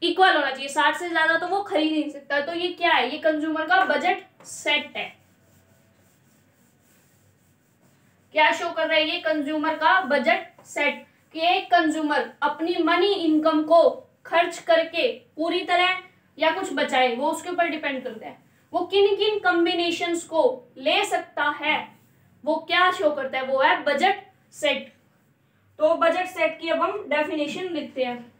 इक्वल होना चाहिए। 60 से ज्यादा तो वो खरीद नहीं सकता। तो ये क्या है, ये कंज्यूमर का बजट सेट है। क्या शो कर रहा है, ये कंज्यूमर का बजट सेट, कि एक कंज्यूमर अपनी मनी इनकम को खर्च करके पूरी तरह या कुछ बचाए, वो उसके ऊपर डिपेंड करता है वो किन किन कॉम्बिनेशंस को ले सकता है, वो क्या शो करता है, वो है बजट सेट। तो बजट सेट की अब हम डेफिनेशन लिखते हैं।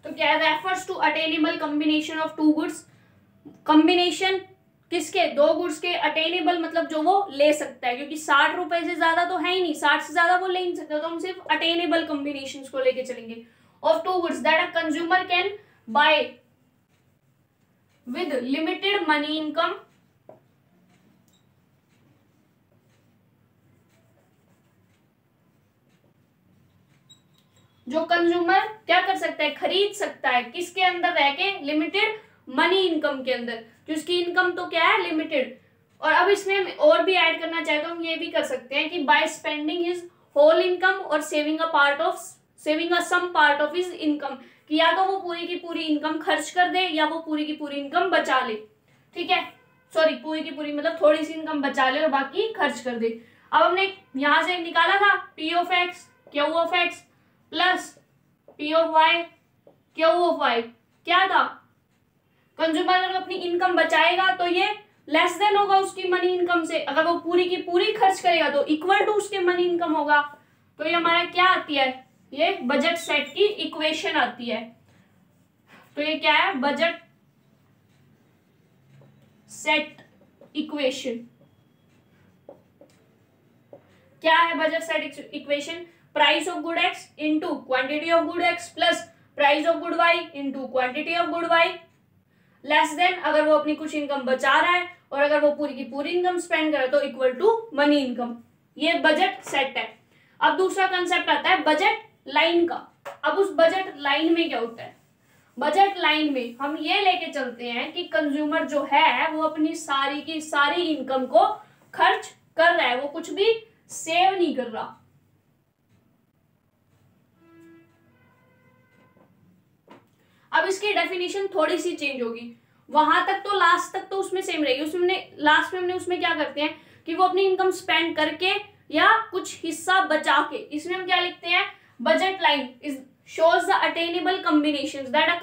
तो क्या refers to attainable combination of two goods, combination किसके, 2 गुड्स के, अटेनेबल मतलब जो वो ले सकता है, क्योंकि 60 रुपए से ज्यादा तो है ही नहीं, 60 से ज्यादा वो ले नहीं सकता, तो हम सिर्फ अटेनेबल कॉम्बिनेशंस को लेके चलेंगे। Of two goods that a consumer can buy with limited money income जो कंज्यूमर क्या कर सकता है, खरीद सकता है, किसके अंदर रह के, लिमिटेड मनी इनकम के अंदर, जो उसकी इनकम तो क्या है, लिमिटेड। और अब इसमें और भी ऐड करना चाहे तो हम ये भी कर सकते हैं कि by spending his whole income और saving a some part of his income, कि या तो वो पूरी की पूरी इनकम खर्च कर दे या वो पूरी की पूरी इनकम बचा ले, ठीक है, सॉरी पूरी की पूरी मतलब थोड़ी सी इनकम बचा ले और बाकी खर्च कर दे। अब हमने यहां से निकाला था P of X Q of X plus P of Y Q of Y, क्या था, कंज्यूमर अगर अपनी इनकम बचाएगा तो ये लेस देन होगा उसकी मनी इनकम से, अगर वो पूरी की पूरी खर्च करेगा तो इक्वल टू उसके मनी इनकम होगा। तो ये हमारा क्या आती है, ये बजट सेट की इक्वेशन आती है। तो ये क्या है, बजट सेट इक्वेशन। क्या है budget set equation, price of good X into quantity of good X plus price of good Y into quantity of good Y, less than अगर वो अपनी कुछ इनकम बचा रहा है और अगर वो पूरी की पूरी इनकम स्पेंड करे तो इक्वल टू मनी इनकम। ये बजट सेट है। अब दूसरा कंसेप्ट आता है बजट लाइन का। अब उस बजट लाइन में क्या होता है, बजट लाइन में हम ये लेके चलते हैं कि कंज्यूमर जो है वो अपनी सारी की सारी इनकम को खर्च कर रहा है, वो कुछ भी सेव नहीं कर रहा। अब इसकी डेफिनेशन थोड़ी सी चेंज होगी, वहां तक तो लास्ट तक तो उसमें सेम रहेगी। उसमें लास्ट में हमने उसमें क्या करते हैं कि वो अपनी इनकम स्पेंड करके या कुछ हिस्सा बचा के, इसमें हम क्या लिखते हैं, budget line is shows the attainable combinations that a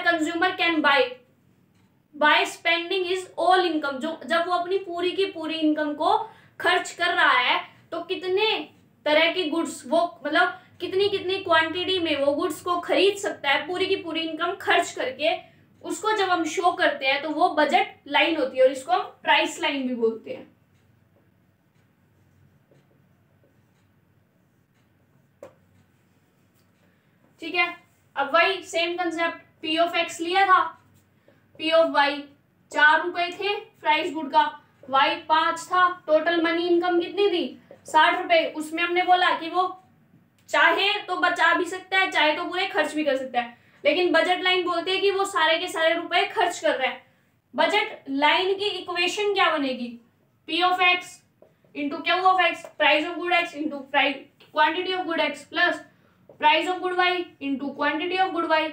consumer can buy by spending his all income। जो जब वो अपनी पूरी की पूरी इनकम को खर्च कर रहा है तो कितने तरह की गुड्स वो मतलब कितनी कितनी क्वांटिटी में वो गुड्स को खरीद सकता है पूरी की पूरी इनकम खर्च करके, उसको जब हम शो करते हैं तो वो बजट लाइन होती है और इसको हम प्राइस लाइन भी बोलते हैं। ठीक है, अब वही same concept, P of x लिया था, P ऑफ वाई 4 रुपए थे प्राइस गुड का, वाई 5 था, टोटल मनी इनकम कितनी थी 60 रुपए। उसमें हमने बोला कि वो चाहे तो बचा भी सकता है, चाहे तो पूरे खर्च भी कर सकता है, लेकिन बजट लाइन बोलती है कि वो सारे के सारे रुपए खर्च कर रहा है। बजट लाइन की इक्वेशन क्या बनेगी, P of X into Q of X, price of good X into quantity of good X plus price of good Y into quantity of good Y,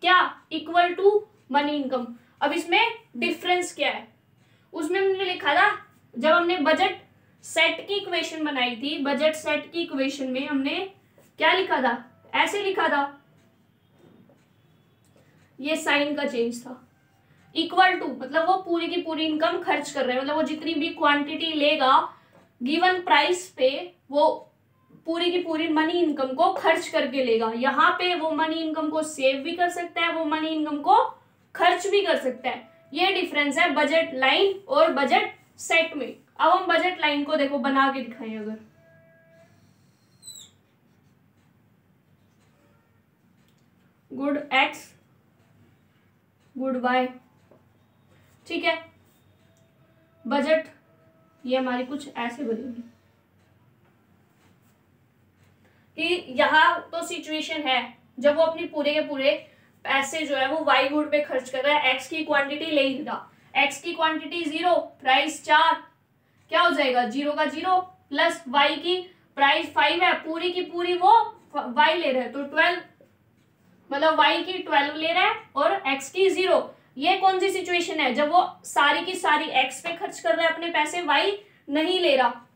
क्या इक्वल टू मनी इनकम। अब इसमें difference क्या है, उसमें हमने लिखा था जब हमने बजट सेट की इक्वेशन बनाई थी, बजट सेट की इक्वेशन में हमने क्या लिखा था, ऐसे लिखा था, ये साइन का चेंज था, इक्वल टू मतलब वो पूरी की पूरी इनकम खर्च कर रहे हैं, मतलब वो जितनी भी क्वांटिटी लेगा गिवन प्राइस पे वो पूरी की पूरी मनी इनकम को खर्च करके लेगा। यहाँ पे वो मनी इनकम को सेव भी कर सकता है, वो मनी इनकम को खर्च भी कर सकता है। ये डिफरेंस है बजट लाइन और बजट सेट में। अब हम बजट लाइन को देखो बना के दिखाएं, अगर गुड एक्स गुड वाई, ठीक है, बजट ये हमारी कुछ ऐसे बनेगी कि यहाँ तो सिचुएशन है जब वो अपनी पूरे के पूरे पैसे जो है वो वाई गुड पे खर्च कर रहा है, एक्स की क्वांटिटी ले ही रहा, एक्स की क्वांटिटी 0, प्राइस 4, क्या हो जाएगा 0 का 0 प्लस वाई की प्राइस 5 है, पूरी की पूरी वो वाई ले रहा है तो 12, मतलब वाई की 12 ले रहा है और एक्स की 0। ये कौन सी सिचुएशन है, जब वो सारी की सारी एक्स पे खर्च कर रहा है अपने पैसे, वाई नहीं ले रहा।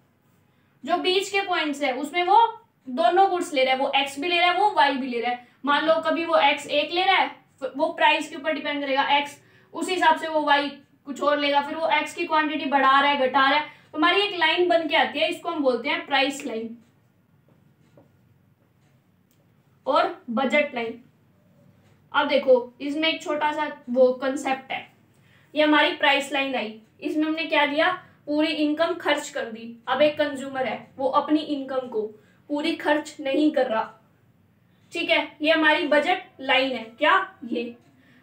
जो बीच के पॉइंट्स है उसमें वो दोनों गुड्स ले रहा है, वो एक्स भी ले रहा है वो वाई भी ले रहा है। मान लो कभी वो एक्स 1 ले रहा है, वो प्राइस के ऊपर डिपेंड करेगा, एक्स उसी हिसाब से वो वाई कुछ और लेगा, फिर वो एक्स की क्वांटिटी बढ़ा रहा है घटा रहा है, तो हमारी एक लाइन बन के आती है, इसको हम बोलते हैं प्राइस लाइन और बजट लाइन। अब देखो इसमें एक छोटा सा वो कंसेप्ट है, ये हमारी प्राइस लाइन आई, इसमें हमने क्या दिया, पूरी इनकम खर्च कर दी। अब एक कंज्यूमर है वो अपनी इनकम को पूरी खर्च नहीं कर रहा, ठीक है, ये हमारी बजट लाइन है, क्या ये।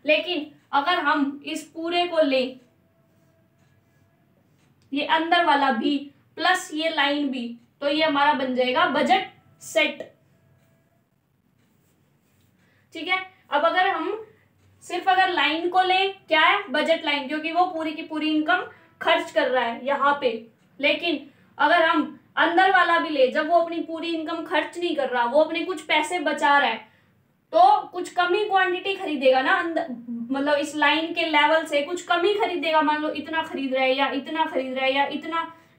लेकिन अगर हम इस पूरे को लें, ये अंदर वाला भी प्लस ये लाइन भी, तो ये हमारा बन जाएगा बजट सेट, ठीक है। अब अगर हम सिर्फ अगर लाइन को लें, क्या है बजट लाइन, क्योंकि वो पूरी की पूरी इनकम खर्च कर रहा है यहाँ पे। लेकिन अगर हम अंदर वाला भी ले, जब वो अपनी पूरी इनकम खर्च नहीं कर रहा, वो अपने कुछ पैसे बचा रहा है, तो कुछ कमी क्वांटिटी खरीदेगा ना अंदर, मतलब इस लाइन के लेवल से कुछ कमी खरीदेगा, मान लो इतना खरीद रहा है या इतना खरीद रहा है या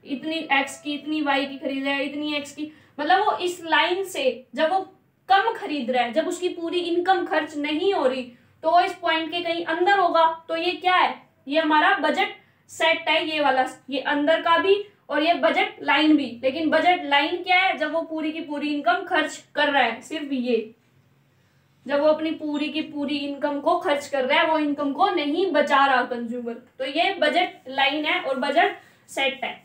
इतनी एक्स की इतनी वाई की खरीद रहा है इतनी एक्स की, मतलब वो इस लाइन से जब वो कम खरीद रहा है, जब उसकी पूरी इनकम खर्च नहीं हो रही, तो वो इस पॉइंट के कहीं अंदर होगा, तो ये क्या है, ये हमारा बजट सेट है, ये वाला, ये अंदर का भी और ये बजट लाइन भी। लेकिन बजट लाइन क्या है, जब वो पूरी की पूरी इनकम खर्च कर रहा है, सिर्फ ये जब वो अपनी पूरी की पूरी इनकम को खर्च कर रहा है, वो इनकम को नहीं बचा रहा कंज्यूमर, तो ये बजट लाइन है और बजट सेट है।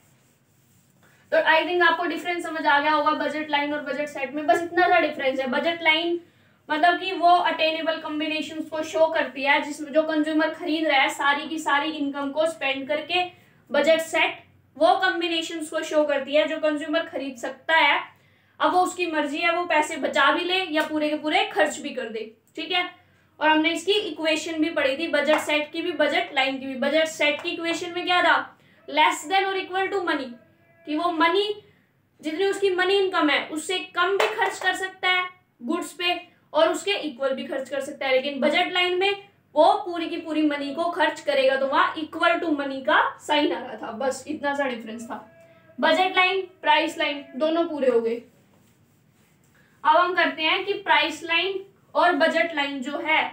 तो आई थिंक आपको डिफरेंस समझ आ गया होगा बजट लाइन और बजट सेट में, बस इतना सा डिफरेंस है। बजट लाइन मतलब कि वो अटेनेबल कॉम्बिनेशन को शो करती है जिसमें जो कंज्यूमर खरीद रहा है सारी की सारी इनकम को स्पेंड करके। बजट सेट वो कॉम्बिनेशन को शो करती है जो कंज्यूमर खरीद सकता है, अब वो उसकी मर्जी है, वो पैसे बचा भी ले या पूरे के पूरे खर्च भी कर दे, ठीक है। और हमने इसकी इक्वेशन भी पढ़ी थी, बजट सेट की भी बजट लाइन की भी। बजट सेट की इक्वेशन में क्या था, लेस देन और इक्वल टू मनी, कि वो मनी जितनी उसकी मनी इनकम है उससे कम भी खर्च कर सकता है गुड्स पे और उसके इक्वल भी खर्च कर सकता है। लेकिन बजट लाइन में वो पूरी की पूरी मनी को खर्च करेगा, तो वहां इक्वल टू मनी का साइन आ रहा था, बस इतना सा डिफरेंस था। बजट लाइन प्राइस लाइन दोनों पूरे हो गए। अब हम करते हैं कि प्राइस लाइन और बजट लाइन जो है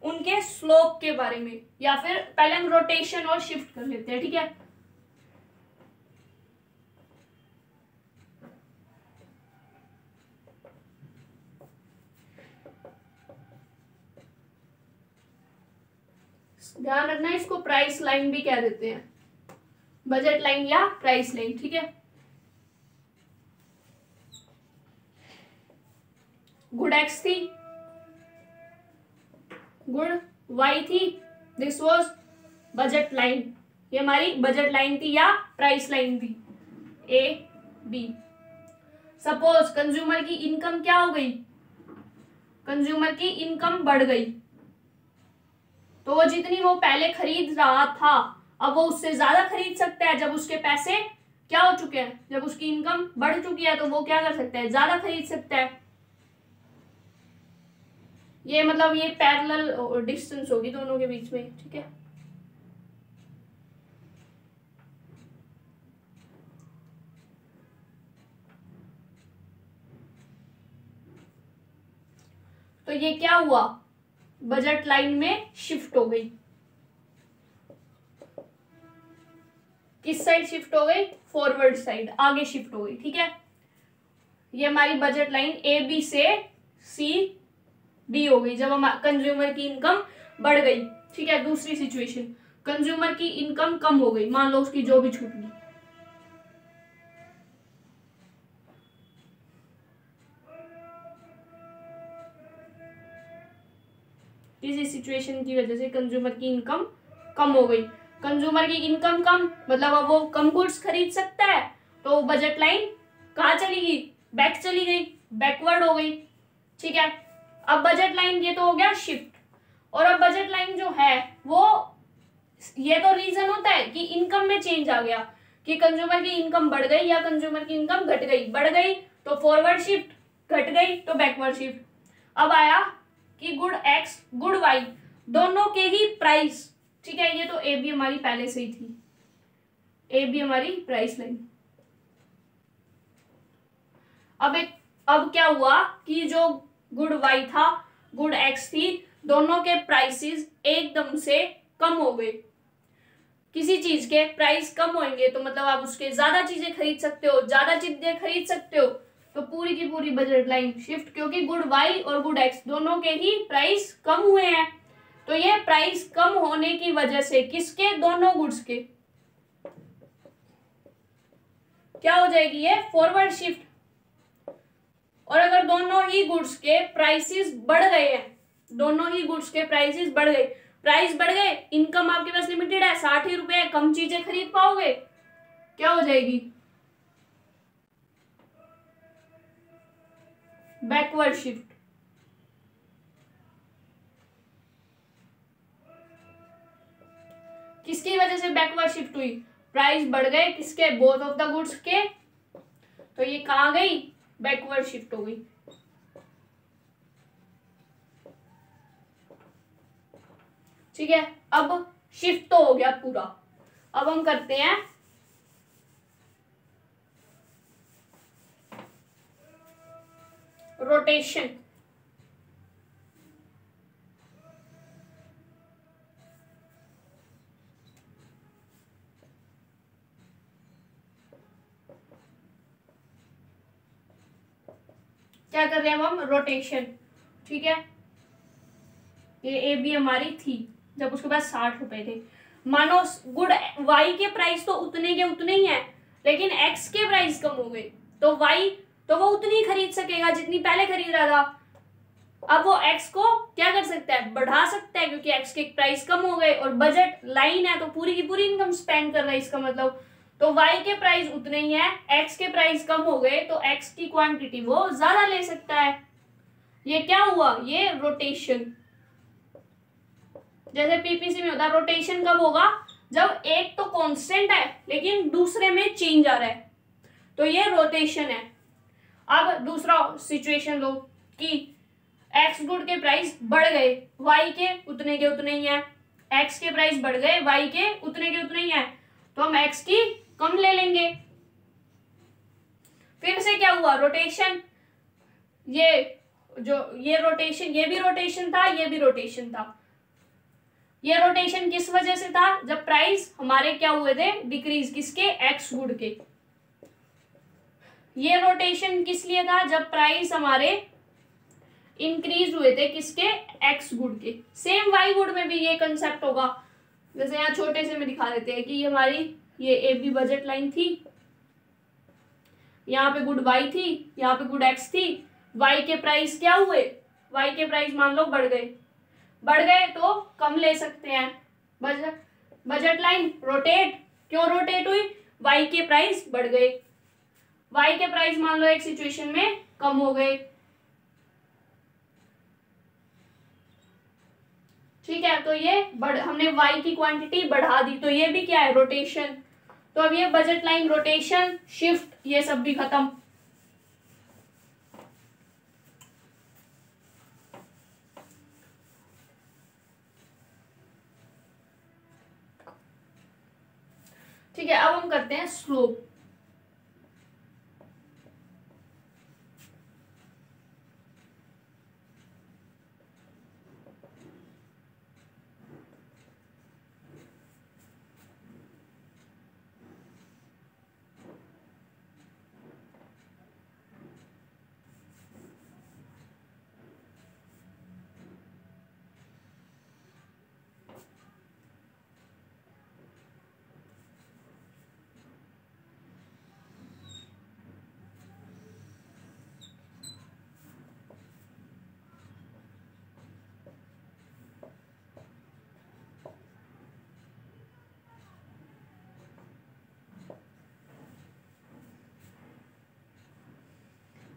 उनके स्लोप के बारे में, या फिर पहले हम रोटेशन और शिफ्ट कर लेते हैं, ठीक है। ध्यान रखना इसको प्राइस लाइन भी कह देते हैं, बजट लाइन या प्राइस लाइन, ठीक है। गुड एक्स थी, गुड वाई थी, दिस वाज बजट लाइन, ये हमारी बजट लाइन थी या प्राइस लाइन थी, ए बी। सपोज कंज्यूमर की इनकम क्या हो गई, कंज्यूमर की इनकम बढ़ गई, तो वो जितनी वो पहले खरीद रहा था अब वो उससे ज्यादा खरीद सकता है। जब उसके पैसे क्या हो चुके हैं, जब उसकी इनकम बढ़ चुकी है तो वो क्या कर सकता है, ज्यादा खरीद सकता है। ये मतलब ये पैरेलल डिस्टेंस होगी दोनों के बीच में, ठीक है। तो ये क्या हुआ, बजट लाइन में शिफ्ट हो गई, किस साइड शिफ्ट हो गई, फॉरवर्ड साइड, आगे शिफ्ट हो गई, ठीक है। ये हमारी बजट लाइन ए बी से सी डी हो गई जब हम कंज्यूमर की इनकम बढ़ गई, ठीक है। दूसरी सिचुएशन, कंज्यूमर की इनकम कम हो गई, मान लो उसकी जो भी छूट गई, किसी सिचुएशन की वजह से कंज्यूमर की इनकम कम हो गई। कंज्यूमर की इनकम कम मतलब अब वो कम गुड्स खरीद सकता है, तो बजट लाइन कहाँ चली गई, बैक चली गई, बैकवर्ड हो गई, ठीक है। अब बजट लाइन ये तो हो गया शिफ्ट, और अब बजट लाइन जो है वो, ये तो रीजन होता है कि इनकम में चेंज आ गया, कि कंज्यूमर की इनकम बढ़ गई या कंज्यूमर की इनकम घट गई, बढ़ गई तो फॉरवर्ड शिफ्ट, घट गई तो बैकवर्ड शिफ्ट। अब आया कि गुड एक्स गुड वाई दोनों के ही प्राइस, ठीक है। ये तो ए बी हमारी पहले से ही थी, ए बी हमारी प्राइस लाइन। अब क्या हुआ कि जो गुड वाई था गुड एक्स थी, दोनों के प्राइसेस एकदम से कम हो गए। किसी चीज के प्राइस कम होंगे तो मतलब आप उसके ज्यादा चीजें खरीद सकते हो, ज्यादा चीजें खरीद सकते हो तो पूरी की पूरी बजट लाइन शिफ्ट, क्योंकि गुड वाई और गुड एक्स दोनों के ही प्राइस कम हुए हैं। तो ये प्राइस कम होने की वजह से किसके, दोनों गुड्स के, क्या हो जाएगी, ये फॉरवर्ड शिफ्ट। और अगर दोनों ही गुड्स के प्राइसेस बढ़ गए हैं, दोनों ही गुड्स के प्राइसेस बढ़ गए, प्राइस बढ़ गए, इनकम आपके पास लिमिटेड है, 60 ही रुपए, कम चीजें खरीद पाओगे, क्या हो जाएगी, बैकवर्ड शिफ्ट। किसकी वजह से बैकवर्ड शिफ्ट हुई, प्राइस बढ़ गए किसके, बोथ ऑफ द गुड्स के, तो ये कहां गई, बैकवर्ड शिफ्ट हो गई। ठीक है, अब शिफ्ट तो हो गया पूरा। अब हम करते हैं रोटेशन। क्या कर रहे हैं हम, रोटेशन, ठीक है। ये ए बी हमारी थी जब उसके पास 60 रुपए थे, मानो गुड वाई के प्राइस तो उतने के उतने ही है, लेकिन एक्स के प्राइस कम हो गए, तो वाई तो वो उतनी खरीद सकेगा जितनी पहले खरीद रहा था। अब वो एक्स को क्या कर सकता है, बढ़ा सकता है, क्योंकि एक्स के प्राइस कम हो गए और बजट लाइन है तो पूरी की पूरी इनकम स्पेंड कर रहा है, इसका मतलब तो वाई के प्राइस उतने ही है, एक्स के प्राइस कम हो गए तो एक्स की क्वांटिटी वो ज्यादा ले सकता है। ये क्या हुआ, ये रोटेशन। जैसे पीपीसी में होता है, रोटेशन कब होगा, जब एक तो कांस्टेंट है लेकिन दूसरे में चेंज आ रहा है, तो ये रोटेशन है। अब दूसरा सिचुएशन लो कि एक्स गुड के प्राइस बढ़ गए, वाई के उतने ही है, एक्स के प्राइस बढ़ गए, वाई के उतने ही है, तो हम एक्स की कम ले लेंगे। फिर से क्या हुआ, रोटेशन, ये रोटेशन, ये भी रोटेशन था, ये भी रोटेशन था। ये रोटेशन किस वजह से था, जब प्राइस हमारे क्या हुए थे, डिक्रीज, किसके, एक्स गुड के। ये रोटेशन किस लिए था, जब प्राइस हमारे इंक्रीज हुए थे, किसके, एक्स गुड के। सेम वाई गुड में भी ये कंसेप्ट होगा। जैसे यहाँ छोटे से में दिखा देते हैं कि ये हमारी ये ए बी बजट लाइन थी, यहाँ पे गुड वाई थी, यहाँ पे गुड एक्स थी, वाई के प्राइस क्या हुए, वाई के प्राइस मान लो बढ़ गए तो कम ले सकते हैं, बजट लाइन रोटेट, क्यों रोटेट हुई? वाई के प्राइस बढ़ गए, वाई के प्राइस मान लो एक सिचुएशन में कम हो गए, ठीक है। तो ये हमने वाई की क्वांटिटी बढ़ा दी, तो ये भी क्या है? रोटेशन। तो अब ये बजट लाइन रोटेशन, शिफ्ट, ये सब भी खत्म। ठीक है, अब हम करते हैं स्लोप।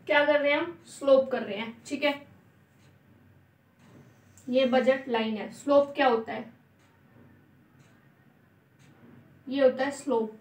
क्या कर रहे हैं हम? स्लोप कर रहे हैं, ठीक है। ये बजट लाइन है। स्लोप क्या होता है? ये होता है स्लोप।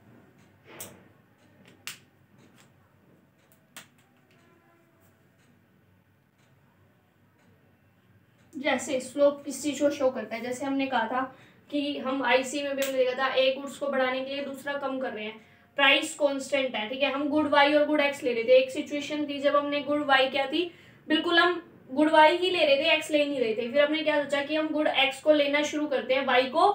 जैसे स्लोप किस चीज को शो करता है? जैसे हमने कहा था कि हम आईसी में भी हमने देखा था, एक गुड्स को बढ़ाने के लिए दूसरा कम कर रहे हैं, प्राइस कांस्टेंट है, ठीक है। हम गुड वाई और गुड एक्स ले रहे थे। एक सिचुएशन थी जब हमने गुड वाई क्या थी, बिल्कुल हम गुड वाई ही ले रहे थे, एक्स ले नहीं रहे थे। फिर हमने क्या सोचा कि हम गुड एक्स को लेना शुरू करते हैं, वाई को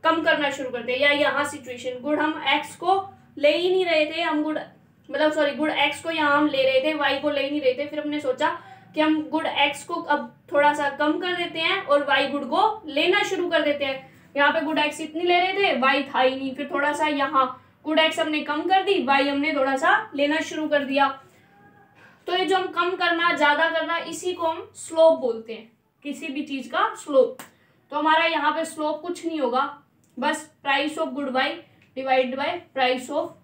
कम करना शुरू करते हैं। या यहाँ सिचुएशन गुड हम एक्स को ले ही नहीं रहे थे, हम गुड एक्स को यहाँ हम ले रहे थे, वाई को ले ही नहीं रहे थे। फिर हमने सोचा कि हम गुड एक्स को अब थोड़ा सा कम कर देते हैं और वाई गुड को लेना शुरू कर देते हैं। यहाँ पे गुड एक्स इतनी ले रहे थे, वाई था ही नहीं। फिर थोड़ा सा यहाँ गुड एक्स हमने कम कर दी, वाई हमने थोड़ा सा लेना शुरू कर दिया। तो ये जो हम कम करना, ज्यादा करना, इसी को हम स्लोप बोलते हैं, किसी भी चीज का स्लोप। तो हमारा यहाँ पे स्लोप कुछ नहीं होगा, बस price of good Y divided by price of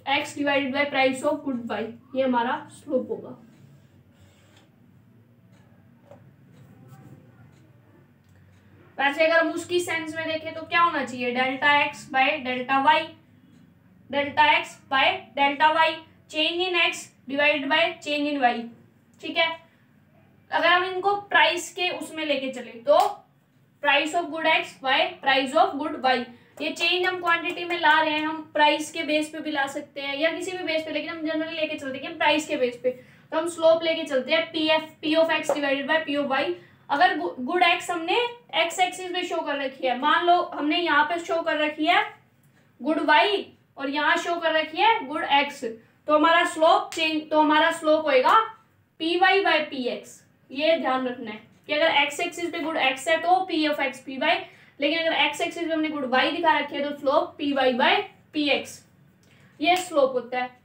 X divided by price of good Y, ये हमारा स्लोप होगा। वैसे अगर हम उसकी सेंस में देखें तो क्या होना चाहिए? Delta X by delta Y, delta X by delta Y, change in X divided by change in Y, ठीक है। अगर हम इनको प्राइस के उसमें लेके चले तो price of good X by price of good Y, ये चेंज हम क्वांटिटी में ला रहे हैं, हम प्राइस के बेस पे भी ला सकते हैं या किसी भी बेस पे, लेकिन हम जनरली लेके चलते हैं प्राइस के बेस पे। तो हम स्लोप लेके चलते हैं P of X divided by P of Y. अगर गुड एक्स हमने एक्स एक्सिस पे शो कर रखी है, मान लो हमने यहाँ पे शो कर रखी है गुड वाई और यहाँ शो कर रखी है गुड एक्स, तो हमारा स्लोप चेंज, तो हमारा स्लोप होएगा P Y by P X. ये ध्यान रखना है कि अगर एक्स एक्सिस पे गुड एक्स है तो P of X P Y, लेकिन अगर एक्स एक्सिस पे हमने गुड वाई दिखा रखी है तो slope P Y by P X, ये स्लोप होता है।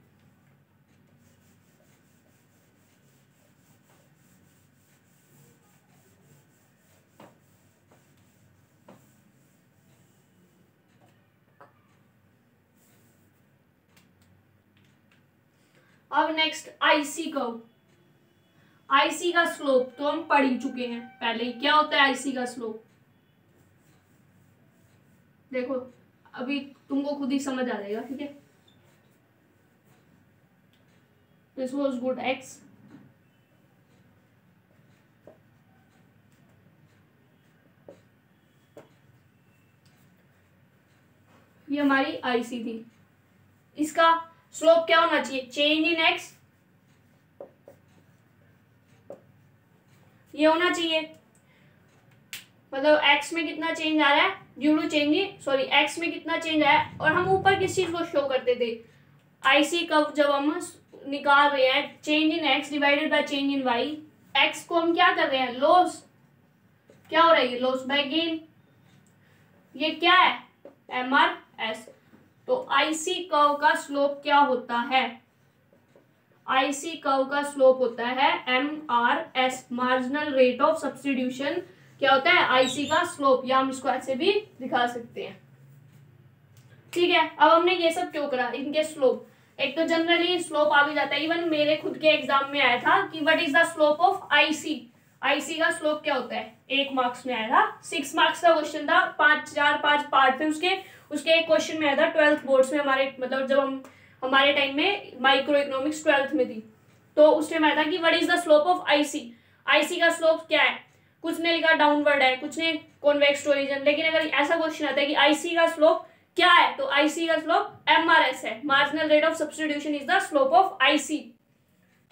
अब नेक्स्ट आईसी कर्व। आईसी का स्लोप तो हम पढ़ ही चुके हैं पहले ही, क्या होता है आईसी का स्लोप? देखो अभी तुमको खुद ही समझ आ जाएगा, ठीक है। दिस वाज गुड एक्स, ये हमारी आईसी थी। इसका स्लोप क्या होना चाहिए? चेंज इन एक्स, ये होना चाहिए, मतलब एक्स में कितना चेंज आ रहा है due to change in, sorry X में कितना चेंज आया। और हम ऊपर किस चीज को शो करते थे? आईसी कर्व जब हम निकाल रहे हैं, change in X divided by change in Y, X को हम क्या कर रहे हैं? लॉस, क्या हो रहा है? लॉस बाय गेन, ये क्या है? MRS। तो आईसी कर्व का स्लोप क्या होता है? आईसी कर्व का स्लोप होता है MRS, marginal rate of substitution, क्या होता है, आईसी का स्लोप, या हम इसको ऐसे भी दिखा सकते हैं। ठीक है, अब हमने ये सब क्यों करा, इनके स्लोप, एक तो जनरली स्लोप आ भी जाता है, इवन मेरे खुद के एग्जाम में आया था कि what is the slope of IC, IC का स्लोप क्या होता है, 1 मार्क्स में आया था, 6 मार्क्स का क्वेश्चन था, 5 पार्ट थे उसके एक क्वेश्चन में आया था 12th बोर्ड्स में हमारे, मतलब जब हमारे टाइम में माइक्रो इकोनॉमिक्स 12th में थी, तो उस टाइम आया था कि what is the slope of IC, IC का स्लोप क्या है, कुछ ने लिखा डाउनवर्ड है, कुछ ने कॉन्वेक्स टू ओरिजिन, लेकिन अगर ऐसा क्वेश्चन आता है कि आईसी का स्लोप क्या है, तो आईसी का स्लोप एमआरएस है, marginal rate of substitution is the slope of IC.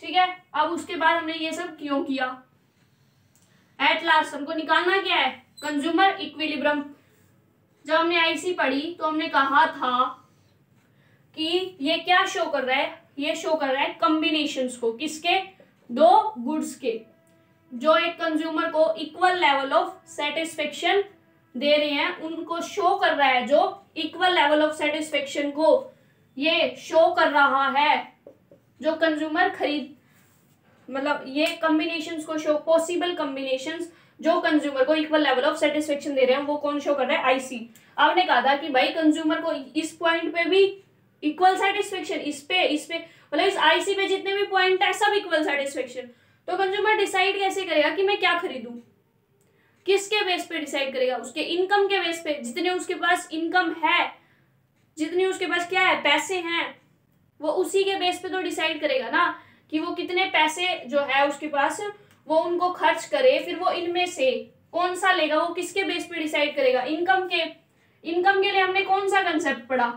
ठीक है, अब उसके बाद हमने ये सब क्यों किया, एट लास्ट हमको निकालना क्या है, कंज्यूमर इक्विलिब्रियम। जब हमने आईसी पढ़ी तो हमने कहा था कि ये क्या शो कर रहा है, ये शो कर रहा है कॉम्बिनेशंस को, किसके, 2 गुड्स के, जो एक कंज्यूमर को इक्वल लेवल ऑफ सेटिस्फेक्शन दे रहे हैं, उनको शो कर रहा है, जो इक्वल लेवल ऑफ सेटिस्फेक्शन को ये शो कर रहा है, जो कंज्यूमर खरीद, मतलब ये कॉम्बिनेशंस को शो, पॉसिबल कॉम्बिनेशंस जो कंज्यूमर को इक्वल लेवल ऑफ सेटिस्फेक्शन दे रहे हैं, वो कौन शो कर रहा है, आईसी। आपने कहा था कि भाई कंज्यूमर को इस पॉइंट पे भी इक्वल सेटिस्फेक्शन, इस पे मतलब इस आईसी पे जितने भी पॉइंट है सब इक्वल सेटिस्फेक्शन, तो कंज्यूमर डिसाइड कैसे करेगा कि मैं क्या खरीदूं, किसके बेस पे डिसाइड करेगा, उसके इनकम के बेस पे, जितने उसके पास इनकम है, जितनी उसके पास क्या है, पैसे हैं, वो उसी के बेस पे तो डिसाइड करेगा ना कि वो कितने पैसे जो है उसके पास वो उनको खर्च करे, फिर वो इनमें से कौन सा लेगा, वो किसके बेस पे डिसाइड करेगा, इनकम के लिए हमने कौन सा कंसेप्ट पढ़ा,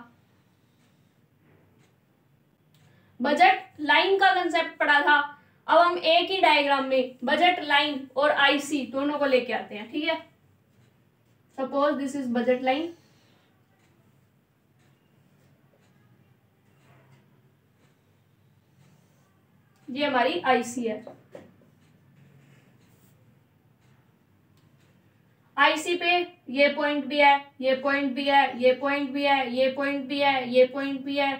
बजट लाइन का कंसेप्ट पढ़ा था। अब हम एक ही डायग्राम में बजट लाइन और आईसी दोनों को लेके आते हैं। ठीक है, suppose this is budget line, ये हमारी आईसी है, आईसी पे ये पॉइंट भी है, ये पॉइंट भी है, ये पॉइंट भी है, ये पॉइंट भी है, ये पॉइंट भी है,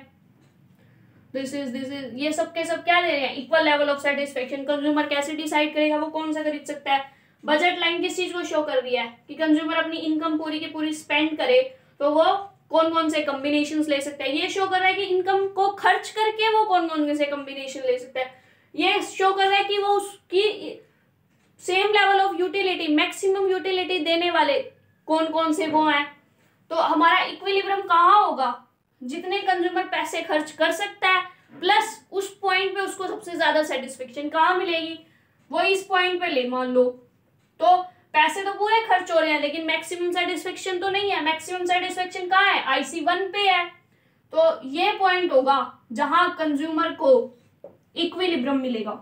दिस इज ये सब के सब क्या दे रहे हैं, equal level of satisfaction. Consumer कैसे डिसाइड करेगा वो कौन सा खरीद सकता है, बजट लाइन किस चीज को शो कर रही है कि कंज्यूमर अपनी इनकम पूरी की पूरी स्पेंड करे तो वो कौन कौन से कॉम्बिनेशंस ले सकता है, ये शो कर रहा है कि इनकम को खर्च करके वो कौन कौन से कॉम्बिनेशन ले सकता है, ये शो कर रहा है कि वो उसकी same level of utility, maximum utility देने वाले कौन कौन से वो हैं। तो हमारा इक्विलिब्रियम कहाँ होगा, जितने कंज्यूमर पैसे खर्च कर सकता है प्लस उस पॉइंट पे उसको सबसे ज्यादा सेटिस्फेक्शन कहाँ मिलेगी, वो इस पॉइंट पे ले मान लो, तो पैसे तो पूरे खर्च हो रहे हैं लेकिन मैक्सिमम सेटिस्फेक्शन तो नहीं है, मैक्सिमम सेटिस्फेक्शन कहाँ है, IC1 पे है, तो ये पॉइंट होगा जहां कंज्यूमर को इक्विलिब्रियम मिलेगा,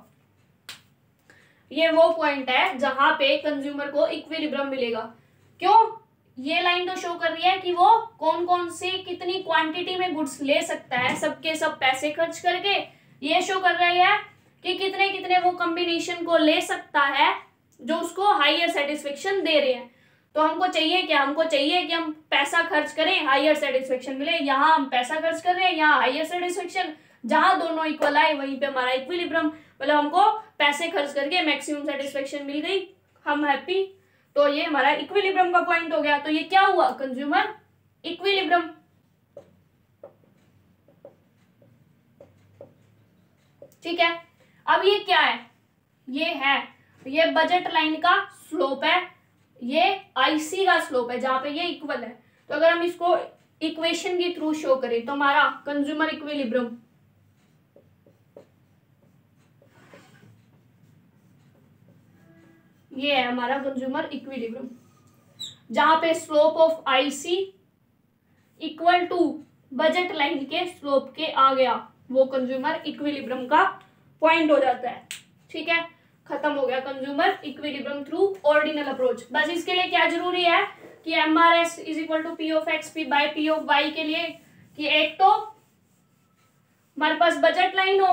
ये वो पॉइंट है जहां पे कंज्यूमर को इक्विलिब्रियम मिलेगा। क्यों, ये लाइन तो शो कर रही है कि वो कौन कौन से कितनी क्वांटिटी में गुड्स ले सकता है सबके सब पैसे खर्च करके, ये शो कर रही है कि कितने कितने वो कॉम्बिनेशन को ले सकता है जो उसको हायर सेटिस्फेक्शन दे रहे हैं। तो हमको चाहिए क्या, हमको चाहिए कि हम पैसा खर्च करें हायर सेटिस्फेक्शन मिले, यहाँ हम पैसा खर्च कर रहे हैं, यहाँ हायर सेटिस्फेक्शन, जहां दोनों इक्वल आए वहीं पे हमारा इक्विलिब्रियम, मतलब हमको पैसे खर्च करके मैक्सिमम सेटिस्फेक्शन मिल गई, हम हैप्पी, तो ये हमारा इक्विलिब्रियम का पॉइंट हो गया। तो ये क्या हुआ, कंज्यूमर इक्विलिब्रियम। ठीक है, अब ये क्या है, ये बजट लाइन का स्लोप है, ये आईसी का स्लोप है जहां पे ये इक्वल है। तो अगर हम इसको इक्वेशन के थ्रू शो करें तो हमारा कंज्यूमर इक्विलिब्रियम ये है हमारा कंज्यूमर इक्विलिब्रियम, जहां पे slope of IC equal to budget line के स्लोप के आ गया, वो कंज्यूमर इक्विलिब्रियम का पॉइंट हो जाता है। ठीक है, खत्म हो गया consumer equilibrium through ordinal approach. बस इसके लिए क्या जरूरी है कि MRS is equal to P of X P by P of Y के लिए कि एक तो हमारे पास बजट लाइन हो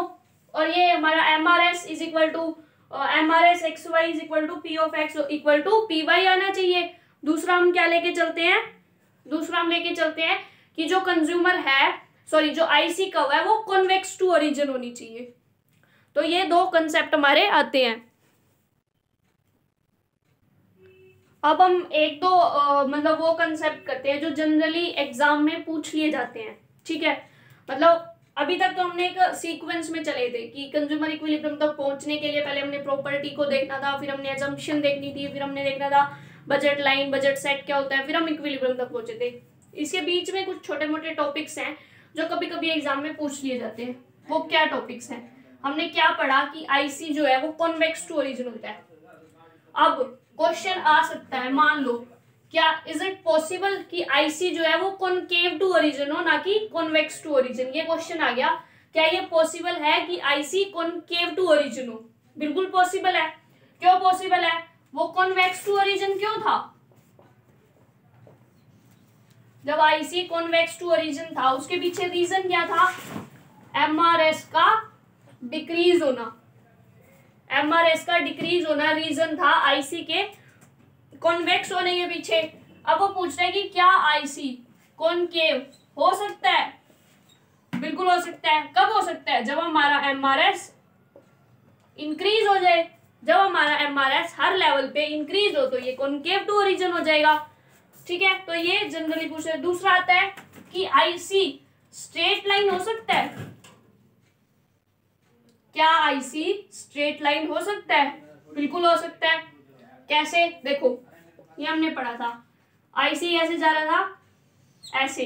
और ये हमारा MRS is equal to MRS XY is equal to P of X equal to PY आना चाहिए। दूसरा हम क्या लेके चलते हैं, दूसरा हम लेके चलते हैं कि जो कंज्यूमर है, सॉरी जो आईसी कर्व है वो कॉन्वेक्स टू ओरिजिन होनी चाहिए। तो ये दो कंसेप्ट हमारे आते हैं। अब हम एक दो मतलब वो कंसेप्ट करते हैं जो जनरली एग्जाम में पूछ लिए जाते हैं, ठीक है। मतलब अभी तक तो हमने एक सीक्वेंस में चले थे कि कंज्यूमर इक्विलिब्रियम तक पहुंचने के लिए पहले हमने प्रॉपर्टी को देखना था, फिर हमने असम्पशन देखनी थी, फिर हमने देखना था बजट लाइन, बजट सेट क्या होता है, फिर हम इक्विलिब्रियम तक पहुंचे थे। इसके बीच में कुछ छोटे मोटे टॉपिक्स हैं जो कभी कभी एग्जाम में पूछ लिए जाते हैं। वो क्या टॉपिक्स हैं? हमने क्या पढ़ा कि आईसी जो है वो कॉन्वेक्स टू ओरिजिन होता है। अब क्वेश्चन आ सकता है, मान लो क्या इज इट पॉसिबल कि आईसी जो है वो कॉनकेव टू ओरिजिन हो, ना कि कॉन्वेक्स टू ओरिजिन। ये क्वेश्चन आ गया, क्या ये पॉसिबल है कि आईसी कॉनकेव टू ओरिजिन हो? बिल्कुल पॉसिबल है। क्यों पॉसिबल है? वो कॉन्वेक्स टू ओरिजिन क्यों था? जब आईसी कॉन्वेक्स टू ओरिजिन था उसके पीछे रीजन क्या था? एमआरएस का डिक्रीज होना। एमआरएस का डिक्रीज होना रीजन था आईसी के कॉन्वेक्स होने के पीछे। अब वो पूछ रहे हैं कि क्या आईसी कॉनकेव हो सकता है? बिल्कुल हो सकता है। कब हो सकता है? जब हमारा एमआरएस इंक्रीज हो जाए। जब हमारा एमआरएस हर लेवल पे इंक्रीज हो तो ये कॉनकेव टू ओरिजिन हो जाएगा, ठीक है। तो ये जनरली पूछ रहे हैं। दूसरा आता है कि आईसी स्ट्रेट लाइन हो सकता है। क्या आईसी स्ट्रेट लाइन हो सकता है? बिल्कुल हो सकता है। कैसे? देखो, ये हमने पढ़ा था, आईसी ऐसे जा रहा था, ऐसे।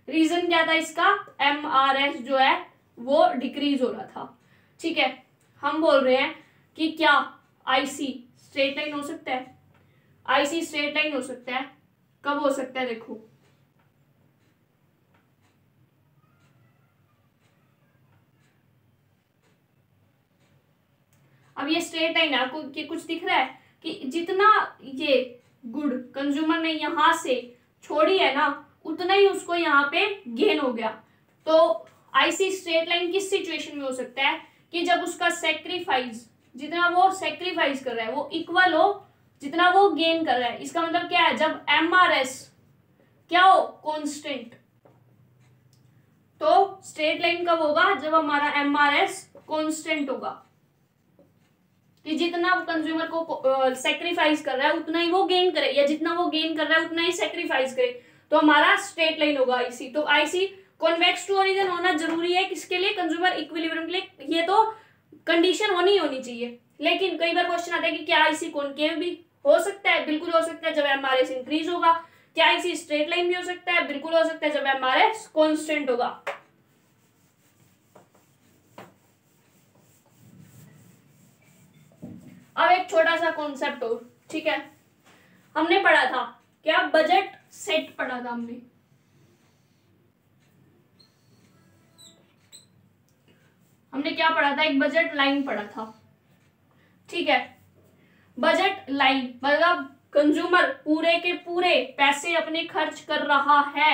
रीजन क्या था इसका? एमआरएस जो है वो डिक्रीज हो रहा था, ठीक है। हम बोल रहे हैं कि क्या आईसी स्ट्रेट लाइन हो सकता है? आईसी स्ट्रेट लाइन हो सकता है। कब हो सकता है? देखो, अब ये स्ट्रेट लाइन है, आपको कुछ दिख रहा है कि जितना ये गुड कंज्यूमर ने यहां से छोड़ी है ना, उतना ही उसको यहाँ पे गेन हो गया। तो आईसी स्ट्रेट लाइन किस सिचुएशन में हो सकता है? कि जब उसका सेक्रीफाइस, जितना वो सेक्रीफाइस कर रहा है वो इक्वल हो जितना वो गेन कर रहा है। इसका मतलब क्या है? जब एमआरएस क्या हो? कांस्टेंट। तो स्ट्रेट लाइन कब होगा? जब हमारा एमआरएस कांस्टेंट होगा, कि जितना वो कंज्यूमर को सेक्रीफाइस कर रहा है उतना ही वो गेन करे, या जितना वो गेन कर रहा है उतना ही सेक्रीफाइस करे, तो हमारा स्ट्रेट लाइन होगा आईसी। तो आईसी कॉन्वेक्स टू ओरिजिन होना जरूरी है किसके लिए? कंज्यूमर इक्विलिब्रियम के लिए। ये तो कंडीशन होनी चाहिए। लेकिन कई बार क्वेश्चन आता है कि क्या आईसी कॉनकेव भी हो सकता है? बिल्कुल हो सकता है, जब एमआरएस इंक्रीज होगा। क्या आईसी स्ट्रेट लाइन भी हो सकता है? बिल्कुल हो सकता है, जब एमआरएस कांस्टेंट होगा। अब एक छोटा सा कॉन्सेप्ट हो, ठीक है। हमने पढ़ा था क्या? बजट सेट पढ़ा था हमने। हमने क्या पढ़ा था? एक बजट लाइन पढ़ा था, ठीक है। बजट लाइन मतलब कंज्यूमर पूरे के पूरे पैसे अपने खर्च कर रहा है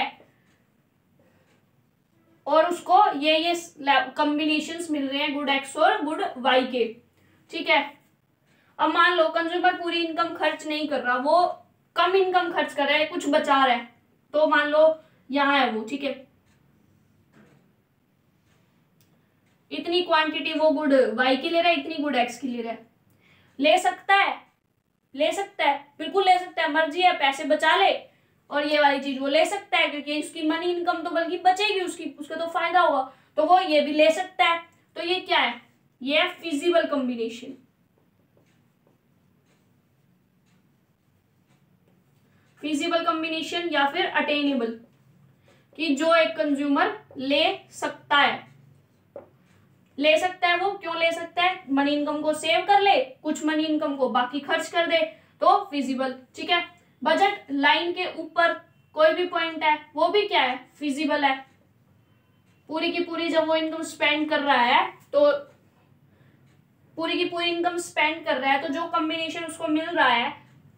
और उसको ये कॉम्बिनेशंस मिल रहे हैं, गुड एक्स और गुड वाई के, ठीक है। अब मान लो कंज्यूमर पूरी इनकम खर्च नहीं कर रहा, वो कम इनकम खर्च कर रहा है, कुछ बचा रहा है। तो मान लो यहां है वो, ठीक है, इतनी क्वांटिटी वो गुड वाई की ले रहा है, इतनी गुड एक्स की ले रहा है। ले सकता है? ले सकता है, बिल्कुल ले सकता है, मर्जी है, पैसे बचा ले और ये वाली चीज वो ले सकता है, क्योंकि उसकी मनी इनकम तो बल्कि बचेगी, उसका तो फायदा होगा, तो वो ये भी ले सकता है। तो ये क्या है? ये है फिजिबल कॉम्बिनेशन। फिजिबल कॉम्बिनेशन या फिर अटेनेबल, कि जो एक कंज्यूमर ले सकता है। ले सकता है वो क्यों ले सकता है? मनी इनकम को सेव कर ले, कुछ मनी इनकम को बाकी खर्च कर दे, तो फिजिबल, ठीक है। बजट लाइन के ऊपर कोई भी पॉइंट है वो भी क्या है? फिजिबल है। पूरी की पूरी जब वो इनकम स्पेंड कर रहा है, तो पूरी की पूरी इनकम स्पेंड कर रहा है, तो जो कॉम्बिनेशन उसको मिल रहा है,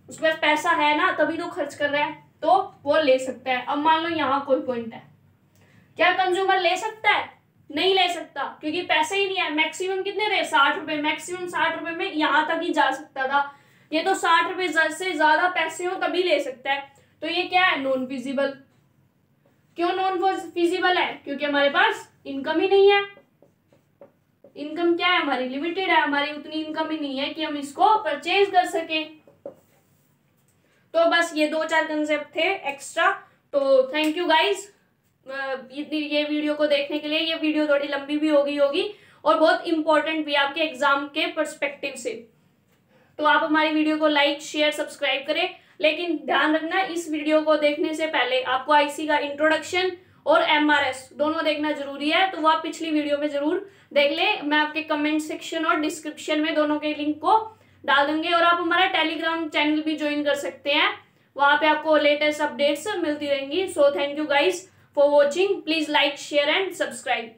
उसके पास पैसा है ना, तभी तो खर्च कर रहा है, तो वो ले सकता है। अब मान लो यहाँ कोई पॉइंट है, क्या कंज्यूमर ले सकता है? नहीं ले सकता, क्योंकि पैसे ही नहीं है। मैक्सिमम कितने थे? 60 रुपए। मैक्सिमम 60 रुपए में यहां तक ही जा सकता था। ये तो 60 रुपए से ज्यादा पैसे हो तभी ले सकता है। तो ये क्या है? Non feasible. क्यों नॉन फिजिबल है? क्योंकि हमारे पास इनकम ही नहीं है। इनकम क्या है? हमारी लिमिटेड है, हमारी उतनी इनकम ही नहीं है कि हम इसको परचेज कर सकें। तो बस ये 2-4 कंसेप्ट थे एक्स्ट्रा। तो थैंक यू गाइज ये वीडियो को देखने के लिए। ये वीडियो थोड़ी लंबी भी होगी और बहुत इंपॉर्टेंट भी आपके एग्जाम के पर्सपेक्टिव से। तो आप हमारी वीडियो को लाइक शेयर सब्सक्राइब करें, लेकिन ध्यान रखना इस वीडियो को देखने से पहले आपको आईसी का इंट्रोडक्शन और एमआरएस दोनों देखना जरूरी है। तो वो आप पिछली वीडियो में जरूर देख लें। मैं आपके कमेंट सेक्शन और डिस्क्रिप्शन में दोनों के लिंक को डाल दूंगी। और आप हमारा टेलीग्राम चैनल भी ज्वाइन कर सकते हैं, वहां पे आपको लेटेस्ट अपडेट्स मिलती रहेंगी। So thank you guys for watching. Please like share and subscribe.